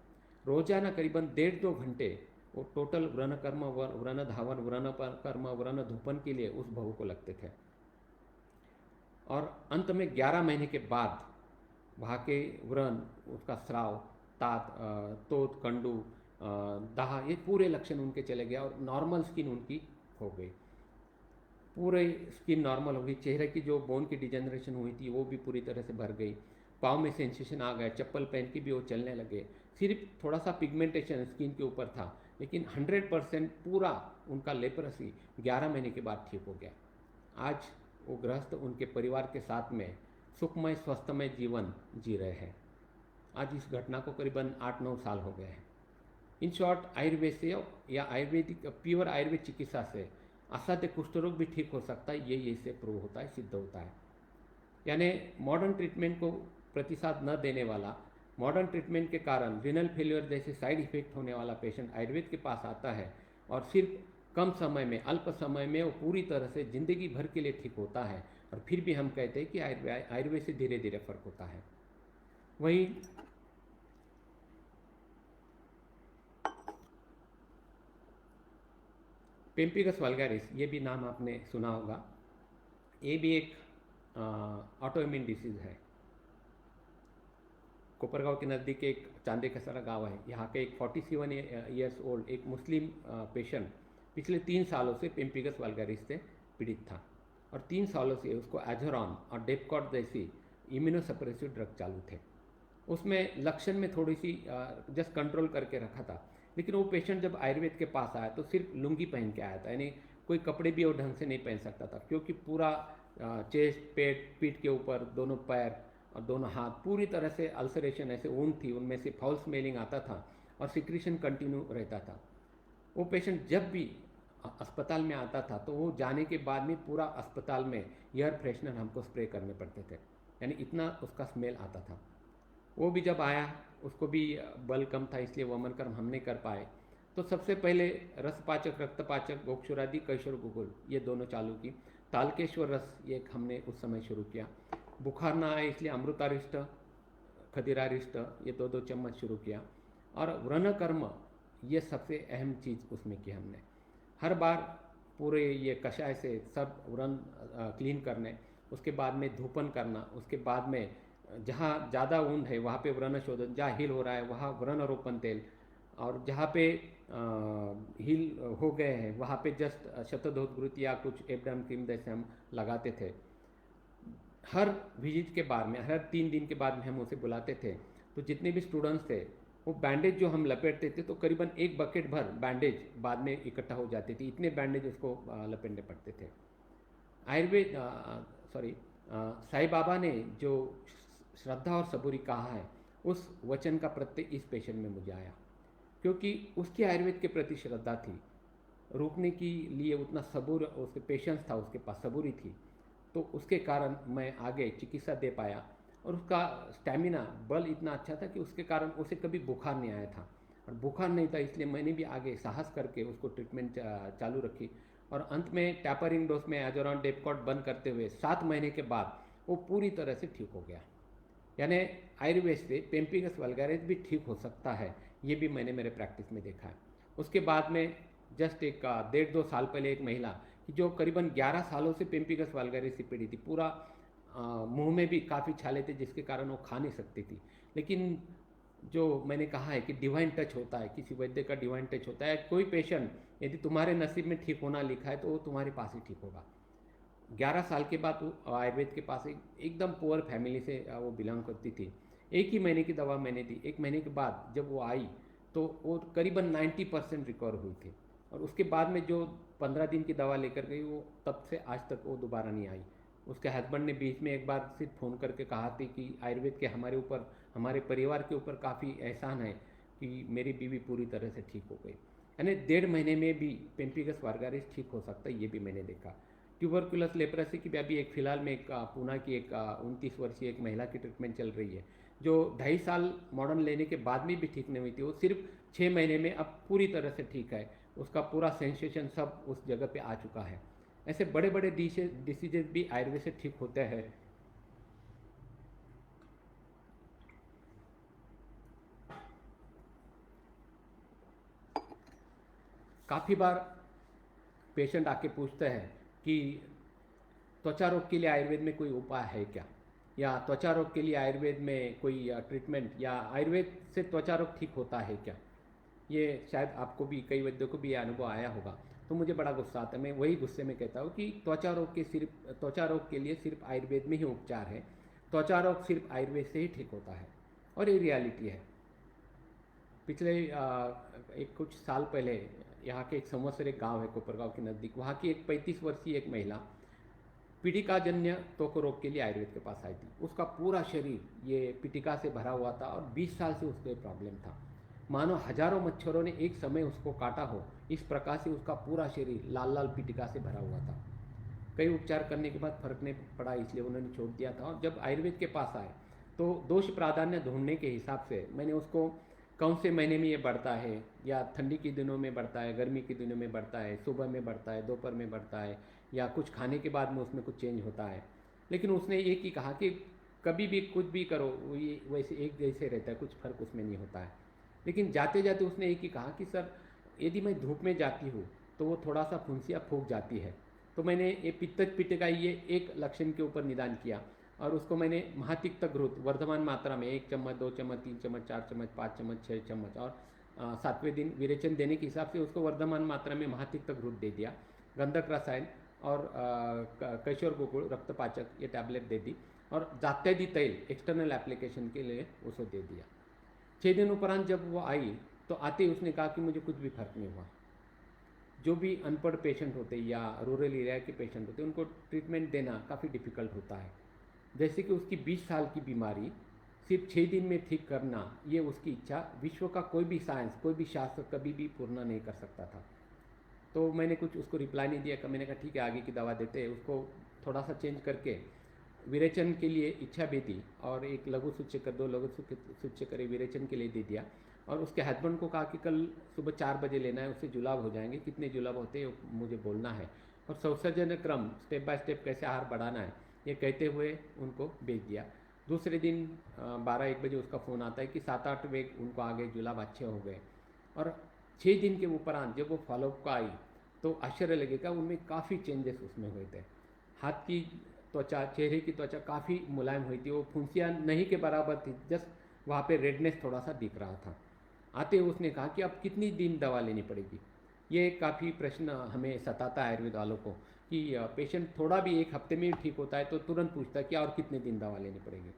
रोजाना करीबन 1.5-2 घंटे वो टोटल व्रण कर्म, व्रण धावन, व्रण कर्म, व्रण धूपन के लिए उस बहू को लगते थे। और अंत में 11 महीने के बाद वहाँ के व्रण, उसका स्राव, तात, तोत, कंडू, दाह, ये पूरे लक्षण उनके चले गए और नॉर्मल स्किन उनकी हो गई। पूरे स्किन नॉर्मल हो गई, चेहरे की जो बोन की डिजेनरेशन हुई थी वो भी पूरी तरह से भर गई, पाँव में सेंसेशन आ गया, चप्पल पहन के भी वो चलने लगे। सिर्फ थोड़ा सा पिगमेंटेशन स्किन के ऊपर था, लेकिन 100% पूरा उनका लेप्रोसी 11 महीने के बाद ठीक हो गया। आज वो गृहस्थ उनके परिवार के साथ में सुखमय स्वस्थमय जीवन जी रहे हैं। आज इस घटना को करीबन 8-9 साल हो गए हैं। इन शॉर्ट आयुर्वेद से या आयुर्वेदिक प्योर आयुर्वेद चिकित्सा से असाध्य कुष्ठ रोग भी ठीक हो सकता है, ये इससे प्रूव होता है, सिद्ध होता है। यानी मॉडर्न ट्रीटमेंट को प्रतिसाद न देने वाला, मॉडर्न ट्रीटमेंट के कारण रिनल फेल्योर जैसे साइड इफेक्ट होने वाला पेशेंट आयुर्वेद के पास आता है और सिर्फ कम समय में, अल्प समय में वो पूरी तरह से ज़िंदगी भर के लिए ठीक होता है। और फिर भी हम कहते हैं कि आयुर्वेद से धीरे धीरे फर्क होता है। वही पेम्पिगस वल्गारिस, ये भी नाम आपने सुना होगा। ये भी एक ऑटोइम्यून डिसीज़ है। कोपरगांव के नज़दीक एक चांदे खसरा गांव है, यहाँ के एक 47 ईयर्स ओल्ड एक मुस्लिम पेशेंट पिछले 3 सालों से पेम्पिगस वल्गारिस से पीड़ित था और 3 सालों से उसको एजोरॉन और डेपकॉट जैसी इम्यूनोसप्रेसिव ड्रग चालू थे। उसमें लक्षण में थोड़ी सी जस्ट कंट्रोल करके रखा था, लेकिन वो पेशेंट जब आयुर्वेद के पास आया तो सिर्फ लुंगी पहन के आया था, यानी कोई कपड़े भी वो ढंग से नहीं पहन सकता था, क्योंकि पूरा चेस्ट, पेट, पीठ के ऊपर, दोनों पैर और दोनों हाथ पूरी तरह से अल्सरेशन, ऐसे ऊन थी, उनमें से फाउल स्मेलिंग आता था और सिक्रीशन कंटिन्यू रहता था। वो पेशेंट जब भी अस्पताल में आता था तो वो जाने के बाद में पूरा अस्पताल में एयर फ्रेशनर हमको स्प्रे करने पड़ते थे, यानी इतना उसका स्मेल आता था। वो भी जब आया, उसको भी बल कम था, इसलिए वमन कर्म हम नहीं कर पाए। तो सबसे पहले रसपाचक, रक्तपाचक, गोक्षुरादि, कैशोर गुगुल ये दोनों चालू की। तालकेश्वर रस ये हमने उस समय शुरू किया। बुखार ना आए इसलिए अमृतारिष्ट, खदीरारिष्ट ये 2-2 चम्मच शुरू किया। और व्रण कर्म ये सबसे अहम चीज़ उसमें की हमने। हर बार पूरे ये कषाय से सब व्रण क्लीन करने, उसके बाद में धूपन करना, उसके बाद में जहाँ ज़्यादा ऊन है वहाँ पे व्रण शोधन, जहाँ हील हो रहा है वहाँ व्रण रोपण तेल, और जहाँ पे हील हो गए हैं वहाँ पे जस्ट शतधोतघृत या कुछ एबडाम क्रीम जैसे हम लगाते थे। हर विजिट के बाद में, हर 3 दिन के बाद में हम उसे बुलाते थे। तो जितने भी स्टूडेंट्स थे वो बैंडेज जो हम लपेटते थे तो करीबन 1 बकेट भर बैंडेज बाद में इकट्ठा हो जाती थी, इतने बैंडेज उसको लपेटने पड़ते थे। आयुर्वेद साईं बाबा ने जो श्रद्धा और सबूरी कहा है, उस वचन का प्रत्यय इस पेशेंट में मुझे आया, क्योंकि उसकी आयुर्वेद के प्रति श्रद्धा थी, रोकने के लिए उतना सबूर, उसके पेशेंस था, उसके पास सबूरी थी, तो उसके कारण मैं आगे चिकित्सा दे पाया। और उसका स्टैमिना, बल इतना अच्छा था कि उसके कारण उसे कभी बुखार नहीं आया था, और बुखार नहीं था इसलिए मैंने भी आगे साहस करके उसको ट्रीटमेंट चालू रखी। और अंत में टैपरिंग डोज में एजोरॉन, डेपकॉट बंद करते हुए 7 महीने के बाद वो पूरी तरह से ठीक हो गया। यानी आयुर्वेद से पेम्पिगस वल्गारिस भी ठीक हो सकता है, ये भी मैंने मेरे प्रैक्टिस में देखा है। उसके बाद में जस्ट एक 1.5-2 साल पहले एक महिला कि जो करीबन 11 सालों से पेम्पिगस वल्गारिस से पीड़ित थी, पूरा मुंह में भी काफ़ी छाले थे जिसके कारण वो खा नहीं सकती थी, लेकिन जो मैंने कहा है कि डिवाइन टच होता है, किसी वैद्य का डिवाइन टच होता है। कोई पेशेंट यदि तुम्हारे नसीब में ठीक होना लिखा है तो वो तुम्हारे पास ही ठीक होगा। 11 साल के बाद वो आयुर्वेद के पास एकदम पुअर फैमिली से वो बिलोंग करती थी। 1 ही महीने की दवा मैंने दी, 1 महीने के बाद जब वो आई तो वो करीबन 90% रिकवर हुई थी, और उसके बाद में जो 15 दिन की दवा लेकर गई वो तब से आज तक वो दोबारा नहीं आई। उसके हस्बैंड ने बीच में एक बार सिर्फ फ़ोन करके कहा थी कि आयुर्वेद के हमारे ऊपर, हमारे परिवार के ऊपर काफ़ी एहसान है कि मेरी बीवी पूरी तरह से ठीक हो गई। यानी 1.5 महीने में भी पेम्पिगस वल्गारिस ठीक हो सकता है, ये भी मैंने देखा। ट्यूबरकुलस लेप्रेसी की भी अभी एक फ़िलहाल में एक पूना की एक 29 वर्षीय एक महिला की ट्रीटमेंट चल रही है, जो 2.5 साल मॉडर्न लेने के बाद में भी ठीक नहीं हुई थी। वो सिर्फ 6 महीने में अब पूरी तरह से ठीक है, उसका पूरा सेंसेशन सब उस जगह पे आ चुका है। ऐसे बड़े बड़े डिसीजेज भी आयुर्वेद से ठीक होते हैं। काफ़ी बार पेशेंट आके पूछते हैं कि त्वचा रोग के लिए आयुर्वेद में कोई उपाय है क्या, या त्वचा रोग के लिए आयुर्वेद में कोई ट्रीटमेंट, या आयुर्वेद से त्वचा रोग ठीक होता है क्या। ये शायद आपको भी, कई वैद्यों को भी ये अनुभव आया होगा। तो मुझे बड़ा गुस्सा आता है, मैं वही गुस्से में कहता हूँ कि त्वचा रोग के लिए सिर्फ आयुर्वेद में ही उपचार है, त्वचा रोग सिर्फ आयुर्वेद से ही ठीक होता है, और ये रियलिटी है। पिछले एक कुछ साल पहले यहाँ के एक संवत्सर एक गाँव है कोपरगांव के नज़दीक, वहाँ की एक 35 वर्षीय एक महिला पीटिकाजन्य त्वक रोग के लिए आयुर्वेद के पास आई थी। उसका पूरा शरीर ये पीटिका से भरा हुआ था और 20 साल से उसको प्रॉब्लम था। मानो हजारों मच्छरों ने एक समय उसको काटा हो, इस प्रकार से उसका पूरा शरीर लाल लाल पिटिका से भरा हुआ था। कई उपचार करने के बाद फर्क नहीं पड़ा, इसलिए उन्होंने छोड़ दिया था। और जब आयुर्वेद के पास आए तो दोष प्राधान्य ढूंढने के हिसाब से मैंने उसको कौन से महीने में ये बढ़ता है, या ठंडी के दिनों में बढ़ता है, गर्मी के दिनों में बढ़ता है, सुबह में बढ़ता है, दोपहर में बढ़ता है, या कुछ खाने के बाद में उसमें कुछ चेंज होता है। लेकिन उसने एक ही कहा कि कभी भी कुछ भी करो ये वैसे एक जैसे रहता है, कुछ फर्क उसमें नहीं होता है। लेकिन जाते जाते उसने एक ही कहा कि सर यदि मैं धूप में जाती हूँ तो वो थोड़ा सा फुंसियाँ फूक जाती है। तो मैंने ये पित्त का ये एक लक्षण के ऊपर निदान किया और उसको मैंने महातिक्त घृत वर्धमान मात्रा में 1 चम्मच, 2 चम्मच, 3 चम्मच, 4 चम्मच, 5 चम्मच, 6 चम्मच और 7वें दिन विरेचन देने के हिसाब से उसको वर्धमान मात्रा में महातिक्त घृत दे दिया। गंधक रसायन और कैशोर गोकुल रक्तपाचक ये टैबलेट दे दी और जात्यादि तैल एक्सटर्नल एप्लीकेशन के लिए उसको दे दिया। 6 दिन उपरांत जब वो आई तो आते ही उसने कहा कि मुझे कुछ भी फर्क नहीं हुआ। जो भी अनपढ़ पेशेंट होते या रूरल एरिया के पेशेंट होते उनको ट्रीटमेंट देना काफ़ी डिफ़िकल्ट होता है। जैसे कि उसकी 20 साल की बीमारी सिर्फ 6 दिन में ठीक करना, ये उसकी इच्छा विश्व का कोई भी साइंस, कोई भी शास्त्र कभी भी पूर्ण नहीं कर सकता था। तो मैंने कुछ उसको रिप्लाई नहीं दिया। मैंने कहा ठीक है आगे की दवा देते हैं। उसको थोड़ा सा चेंज करके विरेचन के लिए इच्छा भी दी और एक लघु सूच्यकर, 2 लघु सूच्यकर विरेचन के लिए दे दिया। और उसके हस्बैंड को कहा कि कल सुबह 4 बजे लेना है, उससे जुलाब हो जाएंगे, कितने जुलाब होते हैं मुझे बोलना है, और संसर्जन क्रम स्टेप बाय स्टेप कैसे आहार बढ़ाना है ये कहते हुए उनको भेज दिया। दूसरे दिन 12-1 बजे उसका फ़ोन आता है कि 7-8 वेग उनको आ गए, जुलाब अच्छे हो गए। और 6 दिन के उपरांत जब वो फॉलोअप का आई तो आश्चर्य लगेगा, उनमें काफ़ी चेंजेस उसमें हुए थे। हाथ की त्वचा, चेहरे की त्वचा काफ़ी मुलायम हुई थी, वो फुंसियाँ नहीं के बराबर थी, जस्ट वहाँ पे रेडनेस थोड़ा सा दिख रहा था। आते हुए उसने कहा कि अब कितनी दिन दवा लेनी पड़ेगी। ये काफ़ी प्रश्न हमें सताता है आयुर्वेद वालों को कि पेशेंट थोड़ा भी 1 हफ्ते में ठीक होता है तो तुरंत पूछता है कि और कितने दिन दवा लेनी पड़ेगी।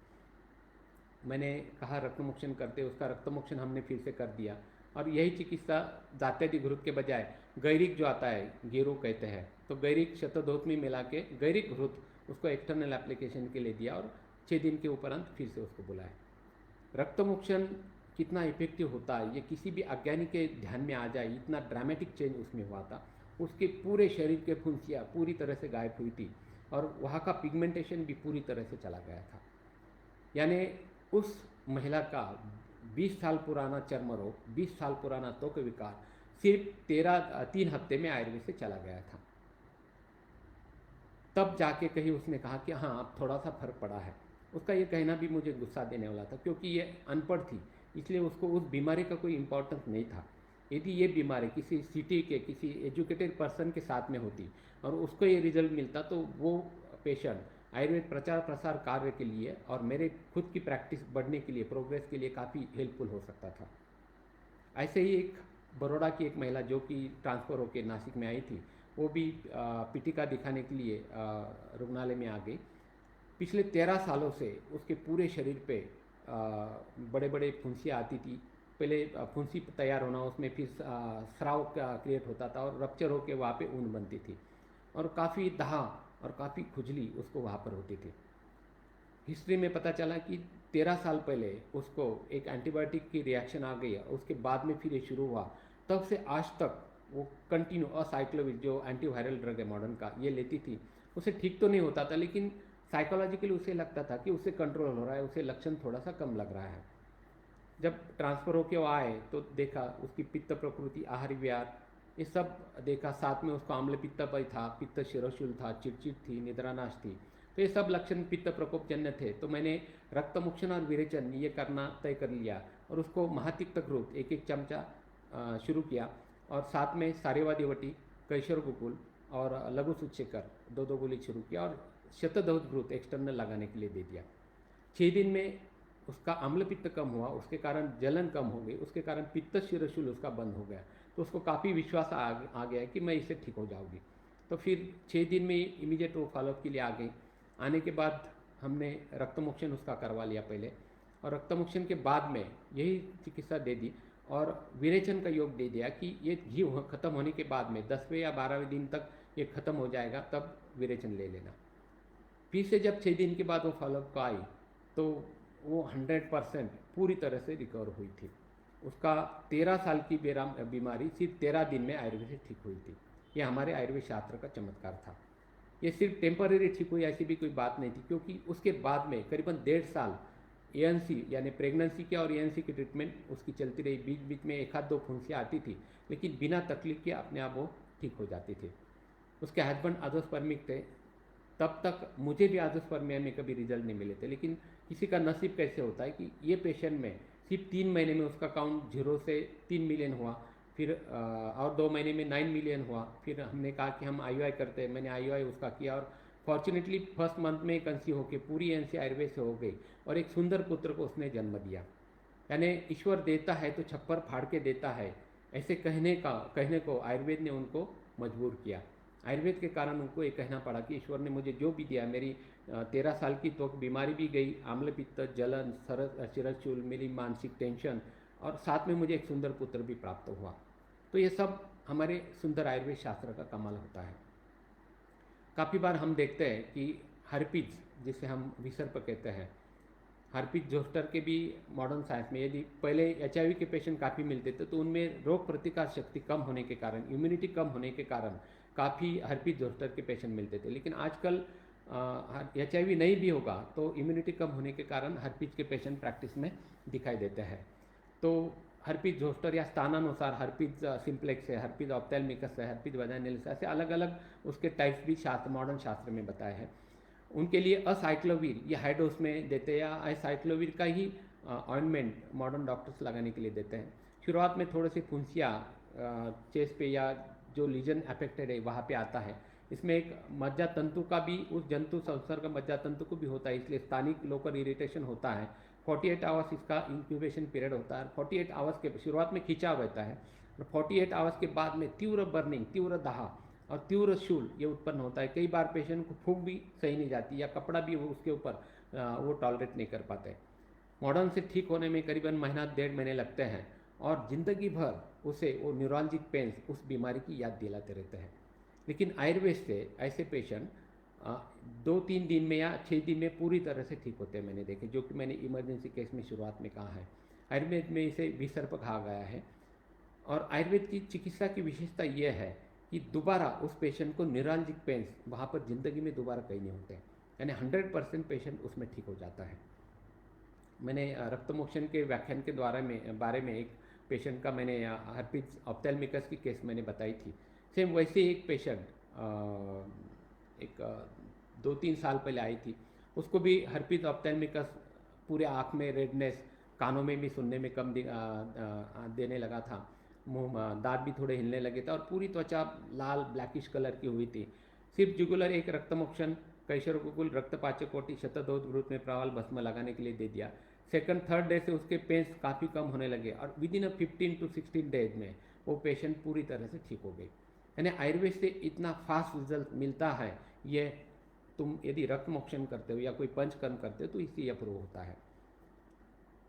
मैंने कहा रक्तमोक्षण करते, उसका रक्तमोक्षण हमने फिर से कर दिया। और यही चिकित्सा जात्यादि घृत के बजाय गैरिक जो आता है, गेरो कहते हैं, तो गैरिक शतधौत में मिला के गैरिक घृत उसको एक्सटर्नल एप्लीकेशन के लिए दिया और 6 दिन के उपरांत फिर से उसको बुलाया। रक्तमोक्षण कितना इफेक्टिव होता है ये किसी भी अज्ञानी के ध्यान में आ जाए, इतना ड्रामेटिक चेंज उसमें हुआ था। उसके पूरे शरीर के फुंसियाँ पूरी तरह से गायब हुई थी और वहाँ का पिगमेंटेशन भी पूरी तरह से चला गया था। यानी उस महिला का 20 साल पुराना चर्म रोग, 20 साल पुराना त्वक विकार सिर्फ 3 हफ्ते में आयुर्वेद से चला गया था। तब जाके कहीं उसने कहा कि हाँ अब थोड़ा सा फर्क पड़ा है। उसका ये कहना भी मुझे गुस्सा देने वाला था क्योंकि ये अनपढ़ थी, इसलिए उसको उस बीमारी का कोई इम्पोर्टेंस नहीं था। यदि ये बीमारी किसी सिटी के किसी एजुकेटेड पर्सन के साथ में होती और उसको ये रिजल्ट मिलता तो वो पेशेंट आयुर्वेद प्रचार प्रसार कार्य के लिए और मेरे खुद की प्रैक्टिस बढ़ने के लिए, प्रोग्रेस के लिए काफ़ी हेल्पफुल हो सकता था। ऐसे ही एक बड़ौदा की एक महिला जो कि ट्रांसफ़र होकर नासिक में आई थी, वो भी पिटिका दिखाने के लिए रुग्णालय में आ गई। पिछले 13 सालों से उसके पूरे शरीर पे बड़े बड़े फुंसियाँ आती थी। पहले फुंसी तैयार होना, उसमें फिर स्राव क्रिएट होता था और रप्चर होकर वहाँ पे ऊन बनती थी और काफ़ी दाह और काफ़ी खुजली उसको वहाँ पर होती थी। हिस्ट्री में पता चला कि 13 साल पहले उसको एक एंटीबायोटिक की रिएक्शन आ गई, उसके बाद में फिर ये शुरू हुआ। तब से आज तक वो कंटिन्यू असाइक्लोविर जो एंटीवायरल ड्रग है मॉडर्न का, ये लेती थी। उसे ठीक तो नहीं होता था लेकिन साइकोलॉजिकली उसे लगता था कि उसे कंट्रोल हो रहा है, उसे लक्षण थोड़ा सा कम लग रहा है। जब ट्रांसफ़र होके वो आए तो देखा उसकी पित्त प्रकृति, आहार विहार ये सब देखा, साथ में उसको आम्ल पित्त भी था, पित्त शिरोशूल था, चिड़चिड़ थी, निद्रानाश थी, तो ये सब लक्षण पित्त प्रकोप जन्य थे। तो मैंने रक्तमोक्षण और विरेचन ये करना तय कर लिया और उसको महातिक्त घृत 1-1 चमचा शुरू किया और साथ में सारेवादी वटी, कैशोर गोकुल और लघु सूच्यकर 2-2 गोली शुरू किया और शतधौत घृत एक्सटर्नल लगाने के लिए दे दिया। 6 दिन में उसका अम्ल पित्त कम हुआ, उसके कारण जलन कम हो गई, उसके कारण पित्त शिरोशूल उसका बंद हो गया। तो उसको काफ़ी विश्वास आ गया कि मैं इससे ठीक हो जाऊँगी। तो फिर 6 दिन में इमीडिएट वो फॉलोअप के लिए आ गई। आने के बाद हमने रक्तमोक्षण उसका करवा लिया पहले और रक्तमोक्षण के बाद में यही चिकित्सा दे दी और विरेचन का योग दे दिया कि ये घी खत्म होने के बाद में 10वें या 12वें दिन तक ये खत्म हो जाएगा, तब विरेचन ले लेना। फिर से जब 6 दिन के बाद वो फॉलोअप को आई तो वो 100% पूरी तरह से रिकवर हुई थी। उसका 13 साल की बीमारी सिर्फ 13 दिन में आयुर्वेद से ठीक हुई थी। ये हमारे आयुर्वेद शास्त्र का चमत्कार था। ये सिर्फ टेम्पररी ठीक हुई ऐसी भी कोई बात नहीं थी, क्योंकि उसके बाद में करीबन 1.5 साल एएनसी यानी प्रेगनेंसी के और एएनसी की ट्रीटमेंट उसकी चलती रही। बीच बीच में एक आध दो फुंसियाँ आती थी, लेकिन बिना तकलीफ के अपने आप वो ठीक हो जाती थी। उसके हस्बैंड अजोस्पर्मिक थे, तब तक मुझे भी अजोस्पर्मिया में कभी रिजल्ट नहीं मिले थे। लेकिन किसी का नसीब कैसे होता है कि ये पेशेंट में सिर्फ 3 महीने में उसका काउंट 0 से 3 मिलियन हुआ, फिर और 2 महीने में 9 मिलियन हुआ। फिर हमने कहा कि हम आईयूआई करते हैं, मैंने आईयूआई उसका किया और फॉर्चुनेटली फर्स्ट मंथ में कंसीव होकर पूरी एनसी आयुर्वेद से हो गई और एक सुंदर पुत्र को उसने जन्म दिया। यानी ईश्वर देता है तो छप्पर फाड़ के देता है, ऐसे कहने को आयुर्वेद ने उनको मजबूर किया। आयुर्वेद के कारण उनको ये कहना पड़ा कि ईश्वर ने मुझे जो भी दिया, मेरी 13 साल की तो बीमारी भी गई, आम्ल पित्त, जलन, शिरशूल, मेरी मानसिक टेंशन, और साथ में मुझे एक सुंदर पुत्र भी प्राप्त हुआ। तो ये सब हमारे सुंदर आयुर्वेद शास्त्र का कमाल होता है। काफ़ी बार हम देखते हैं कि हर्पीज, जिसे हम विसर्प कहते हैं, हर्पीज जोस्टर के भी मॉडर्न साइंस में, यदि पहले एचआईवी के पेशेंट काफ़ी मिलते थे तो उनमें रोग प्रतिकार शक्ति कम होने के कारण, इम्यूनिटी कम होने के कारण काफ़ी हर्पीज जोस्टर के पेशेंट मिलते थे। लेकिन आजकल एचआईवी नहीं भी होगा तो इम्यूनिटी कम होने के कारण हर्पीज के पेशेंट प्रैक्टिस में दिखाई देते हैं। तो हर्पीज जोस्टर या स्थानानुसार हर्पीज सिंप्लेक्स है, हर्पीज ऑप्थेल्मिकस है, हर्पीज वजाइनलिस, ऐसे अलग अलग उसके टाइप्स भी मॉडर्न शास्त्र में बताए हैं। उनके लिए असाइक्लोवीर या हाई डोज में देते हैं, या असाइक्लोवीर का ही ऑइंटमेंट मॉडर्न डॉक्टर्स लगाने के लिए देते हैं। शुरुआत में थोड़े से फुंसियाँ चेस्ट पे या जो लीजन अफेक्टेड है वहाँ पे आता है। इसमें एक मज्जा तंतु का भी, उस जंतु संसर्ग मज्जा तंतु को भी होता है, इसलिए स्थानिक लोकल इरिटेशन होता है। 48 आवर्स इसका इंक्यूबेशन पीरियड होता है। 48 आवर्स के शुरुआत में खिंचाव रहता है और 48 आवर्स के बाद में तीव्र बर्निंग, तीव्र दाह और तीव्र शूल ये उत्पन्न होता है। कई बार पेशेंट को फूंक भी सही नहीं जाती या कपड़ा भी वो उसके ऊपर वो टॉलरेट नहीं कर पाते। मॉडर्न से ठीक होने में करीबन महीना 1.5 महीने लगते हैं और ज़िंदगी भर उसे वो न्यूरोलॉजिक पेन्स उस बीमारी की याद दिलाते रहते हैं। लेकिन आयुर्वेद से ऐसे पेशेंट 2-3 दिन में या 6 दिन में पूरी तरह से ठीक होते हैं, मैंने देखे, जो कि मैंने इमरजेंसी केस में शुरुआत में कहा है। आयुर्वेद में इसे विसर्प कहा गया है। और आयुर्वेद की चिकित्सा की विशेषता यह है कि दोबारा उस पेशेंट को न्यूरोलॉजिक पेन्स वहाँ पर ज़िंदगी में दोबारा कहीं नहीं होते, यानी 100% पेशेंट उसमें ठीक हो जाता है। मैंने रक्तमोक्षण के व्याख्यान के बारे में एक पेशेंट का मैंने हर्पीज ऑप्थेल्मिकस की केस मैंने बताई थी। सेम वैसे एक पेशेंट एक 2-3 साल पहले आई थी, उसको भी हर्पीज ऑप्थेल्मिकस, पूरे आँख में रेडनेस, कानों में भी सुनने में कम देने लगा था, मुंह दांत भी थोड़े हिलने लगे थे और पूरी त्वचा लाल ब्लैकिश कलर की हुई थी। सिर्फ जुगुलर एक रक्तमोक्षण, कैशोरकुकुल, रक्तपाचक कोटि, शतदोष घृत में प्रवाल भस्म लगाने के लिए दे दिया। सेकंड थर्ड डे से उसके पेन्स काफ़ी कम होने लगे और विदिन 15 to 16 डेज में वो पेशेंट पूरी तरह से ठीक हो गई। यानी आयुर्वेद से इतना फास्ट रिजल्ट मिलता है, ये तुम यदि रक्तमोक्षण करते हो या कोई पंचकर्म करते हो तो इससे यह प्रूव होता है।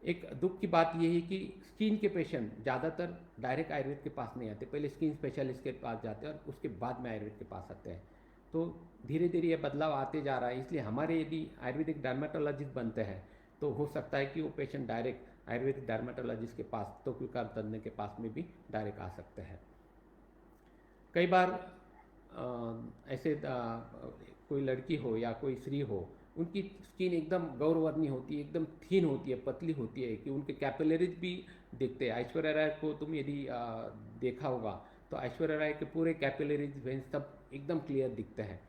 एक दुख की बात यह है कि स्किन के पेशेंट ज़्यादातर डायरेक्ट आयुर्वेद के पास नहीं आते, पहले स्किन स्पेशलिस्ट के पास जाते हैं और उसके बाद में आयुर्वेद के पास आते हैं। तो धीरे धीरे ये बदलाव आते जा रहा है, इसलिए हमारे यदि आयुर्वेदिक डर्मेटोलॉजिस्ट बनते हैं तो हो सकता है कि वो पेशेंट डायरेक्ट आयुर्वेदिक डर्मेटोलॉजिस्ट के पास, त्वक विकार तज्ञ के पास में भी डायरेक्ट आ सकते हैं। कई बार ऐसे कोई लड़की हो या कोई स्त्री हो, उनकी स्किन एकदम गौरवर्णी होती है, एकदम थीन होती है, पतली होती है कि उनके कैपिलरीज भी दिखते हैं। ऐश्वर्या राय को तुम यदि देखा होगा तो ऐश्वर्या राय के पूरे कैपिलरीज वेन्स सब एकदम क्लियर दिखते हैं।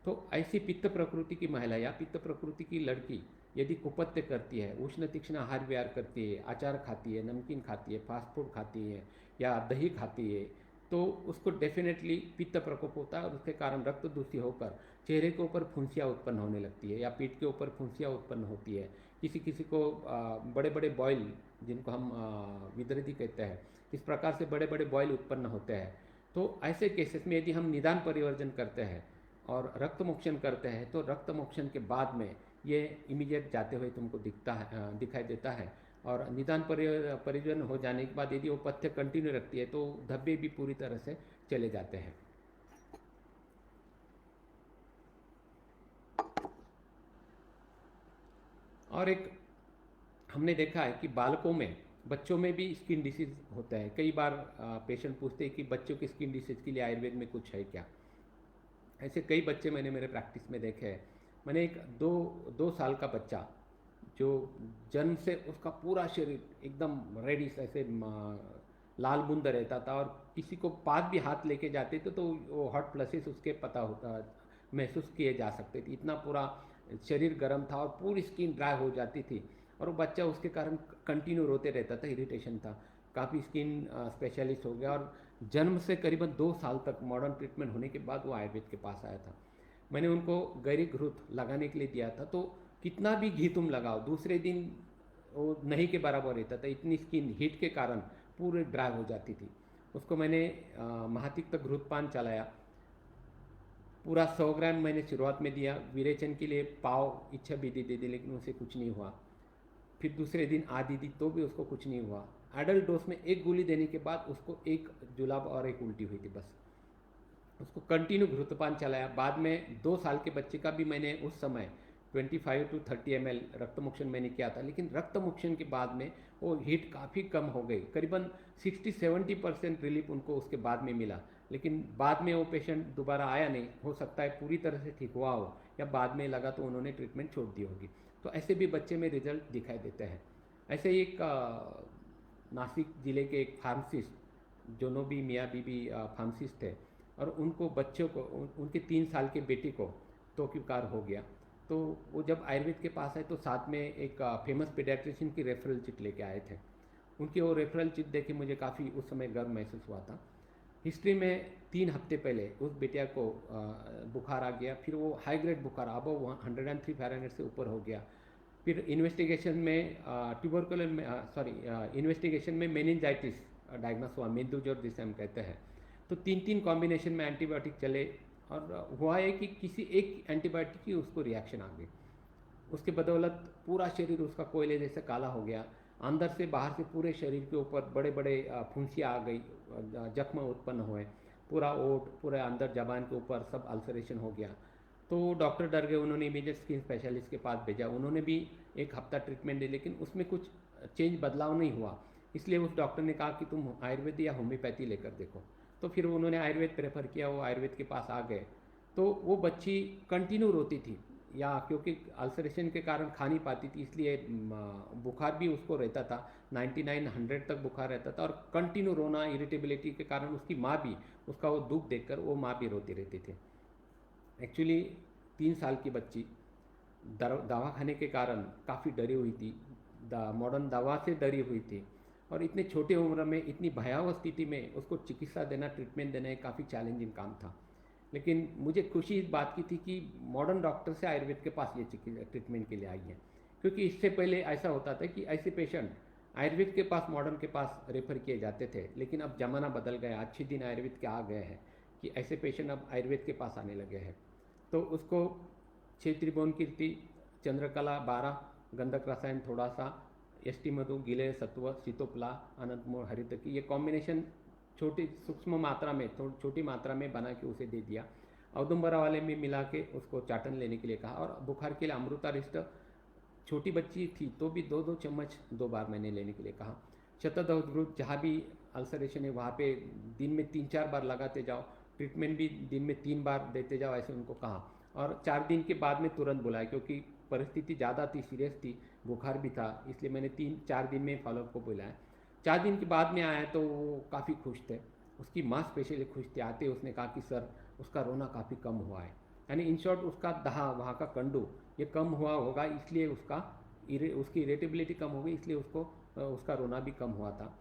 तो ऐसी पित्त प्रकृति की महिला या पित्त प्रकृति की लड़की यदि कुपत्य करती है, उष्ण तीक्ष्ण आहार विहार करती है, अचार खाती है, नमकीन खाती है, फास्ट फूड खाती है या दही खाती है, तो उसको डेफिनेटली पित्त प्रकोप होता है और उसके कारण रक्त दूषी होकर चेहरे के ऊपर फुंसियाँ उत्पन्न होने लगती है या पीठ के ऊपर फुंसियाँ उत्पन्न होती है। किसी किसी को बड़े बड़े बॉयल, जिनको हम विदृति कहते हैं, इस प्रकार से बड़े बड़े बॉयल उत्पन्न होते हैं। तो ऐसे केसेस में यदि हम निदान परिवर्जन करते हैं और रक्तमोक्षण करते हैं तो रक्तमोक्षण के बाद में ये इमीडिएट जाते हुए तुमको दिखाई देता है। और निदान परिवर्जन हो जाने के बाद यदि वो पथ्य कंटिन्यू रखती है तो धब्बे भी पूरी तरह से चले जाते हैं। और एक हमने देखा है कि बालकों में बच्चों में भी स्किन डिसीज़ होता है। कई बार पेशेंट पूछते हैं कि बच्चों की स्किन डिसीज़ के लिए आयुर्वेद में कुछ है क्या। ऐसे कई बच्चे मैंने मेरे प्रैक्टिस में देखे हैं। मैंने एक 2 साल का बच्चा जो जन्म से उसका पूरा शरीर एकदम रेडिश ऐसे लाल बुंद रहता था, और किसी को पास भी हाथ लेके जाते थे तो वो हॉट फ्लशेस उसके पता होता महसूस किए जा सकते थे। इतना पूरा शरीर गर्म था और पूरी स्किन ड्राई हो जाती थी, और वो बच्चा उसके कारण कंटिन्यू रोते रहता था, इरिटेशन था। काफ़ी स्किन स्पेशलिस्ट हो गया, और जन्म से करीबन 2 साल तक मॉडर्न ट्रीटमेंट होने के बाद वो आयुर्वेद के पास आया था। मैंने उनको गैरी घृत लगाने के लिए दिया था, तो कितना भी घी तुम लगाओ दूसरे दिन वो नहीं के बराबर रहता था। इतनी स्किन हीट के कारण पूरे ड्राई हो जाती थी। उसको मैंने महातिक्त घृतपान चलाया, पूरा 100 ग्राम मैंने शुरुआत में दिया। विरेचन के लिए पाव इच्छा भी दे दी, लेकिन उसे कुछ नहीं हुआ। फिर दूसरे दिन आधी दी तो भी उसको कुछ नहीं हुआ। एडल्ट डोज में एक गोली देने के बाद उसको एक जुलाब और एक उल्टी हुई थी बस। उसको कंटिन्यू घृतपान चलाया। बाद में 2 साल के बच्चे का भी मैंने उस समय 25 to 30 ml रक्तमोक्षण मैंने किया था, लेकिन रक्तमोक्षण के बाद में वो हीट काफ़ी कम हो गई। करीबन 60-70% रिलीफ उनको उसके बाद में मिला। लेकिन बाद में वो पेशेंट दोबारा आया नहीं, हो सकता है पूरी तरह से ठीक हुआ हो, या बाद में लगा तो उन्होंने ट्रीटमेंट छोड़ दी होगी। तो ऐसे भी बच्चे में रिजल्ट दिखाई देते हैं। ऐसे ही एक नासिक ज़िले के एक फार्मासिस्ट जोनोबी मियाँ बीबी फार्मासिस्ट थे, और उनको बच्चों को उनके 3 साल के बेटी को त्वचा हो गया। तो वो जब आयुर्वेद के पास आए तो साथ में एक फेमस पीडियाट्रिशियन की रेफरल चिट लेके आए थे। उनकी वो रेफरल चिट देख के मुझे काफ़ी उस समय गर्व महसूस हुआ था। हिस्ट्री में 3 हफ्ते पहले उस बेटिया को बुखार आ गया। फिर वो हाई ग्रेड बुखार अबव 103 फ़ारेनहाइट से ऊपर हो गया। फिर इन्वेस्टिगेशन में ट्यूबरकुलर में इन्वेस्टिगेशन में मेनिंजाइटिस डायग्नोस हुआ, मेंदू ज्वर जिसे हम कहते हैं। तो 3 कॉम्बिनेशन में एंटीबायोटिक चले, और हुआ है कि किसी एक एंटीबायोटिक की उसको रिएक्शन आ गई। उसके बदौलत पूरा शरीर उसका कोयले जैसे काला हो गया। अंदर से बाहर से पूरे शरीर के ऊपर बड़े बड़े फुंसियाँ आ गई, जख्म उत्पन्न हुए, पूरा ओठ, पूरे अंदर जबान के ऊपर सब अल्सरेशन हो गया। तो डॉक्टर डर गए, उन्होंने इमीडिएट स्किन स्पेशलिस्ट के पास भेजा। उन्होंने भी 1 हफ्ता ट्रीटमेंट दी, लेकिन उसमें कुछ चेंज बदलाव नहीं हुआ। इसलिए उस डॉक्टर ने कहा कि तुम आयुर्वेद या होम्योपैथी लेकर देखो। तो फिर उन्होंने आयुर्वेद प्रेफर किया, वो आयुर्वेद के पास आ गए। तो वो बच्ची कंटिन्यू रोती थी, या क्योंकि अल्सरेशन के कारण खा नहीं पाती थी, इसलिए बुखार भी उसको रहता था, 99-100 तक बुखार रहता था, और कंटिन्यू रोना, इरिटेबिलिटी के कारण उसकी माँ भी, उसका वो दुख देखकर वो माँ भी रोती रहती थी। एक्चुअली 3 साल की बच्ची दवा खाने के कारण काफ़ी डरी हुई थी, मॉडर्न दवा से डरी हुई थी, और इतने छोटे उम्र में इतनी भयावह स्थिति में उसको चिकित्सा देना, ट्रीटमेंट देना एक काफ़ी चैलेंजिंग काम था। लेकिन मुझे खुशी इस बात की थी कि मॉडर्न डॉक्टर से आयुर्वेद के पास ये ट्रीटमेंट के लिए आई है। क्योंकि इससे पहले ऐसा होता था कि ऐसे पेशेंट आयुर्वेद के पास, मॉडर्न के पास रेफर किए जाते थे। लेकिन अब ज़माना बदल गया, अच्छे दिन आयुर्वेद के आ गए हैं कि ऐसे पेशेंट अब आयुर्वेद के पास आने लगे हैं। तो उसको 6 त्रिभुवन कीर्ति, चंद्रकला 12, गंधक रसायन थोड़ा सा, एष्टि मधु, गिले सत्व, सीतोपला, अनंतमोल, हरितकी, ये कॉम्बिनेशन छोटी सूक्ष्म मात्रा में, छोटी मात्रा में बना के उसे दे दिया। औदुंबरा वाले में मिला के उसको चाटन लेने के लिए कहा, और बुखार के लिए अमृतारिष्ट, छोटी बच्ची थी तो भी 2-2 चम्मच 2 बार मैंने लेने के लिए कहा। शतदहग्रुत, जहाँ भी अल्सरेशन है वहाँ पे दिन में 3-4 बार लगाते जाओ, ट्रीटमेंट भी दिन में 3 बार देते जाओ, ऐसे उनको कहा। और 4 दिन के बाद में तुरंत बुलाया, क्योंकि परिस्थिति ज़्यादा थी, सीरियस थी, बुखार भी था, इसलिए मैंने 3-4 दिन में फॉलोअप को बुलाया। 4 दिन के बाद में आया तो वो काफ़ी खुश थे, उसकी माँ स्पेशली खुश थी। आते उसने कहा कि सर उसका रोना काफ़ी कम हुआ है, यानी इन शॉर्ट उसका दहा, वहाँ का कंडू ये कम हुआ होगा, इसलिए उसकी इरिटेबिलिटी कम हो गई, इसलिए उसको उसका रोना भी कम हुआ था।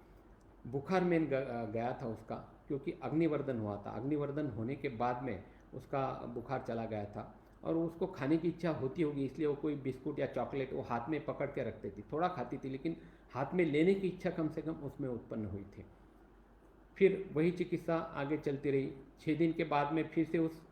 बुखार में गया था उसका, क्योंकि अग्निवर्धन हुआ था। अग्निवर्धन होने के बाद में उसका बुखार चला गया था, और उसको खाने की इच्छा होती होगी, इसलिए वो कोई बिस्कुट या चॉकलेट वो हाथ में पकड़ के रखती थी। थोड़ा खाती थी, लेकिन हाथ में लेने की इच्छा कम से कम उसमें उत्पन्न हुई थी। फिर वही चिकित्सा आगे चलती रही। 6 दिन के बाद में फिर से उस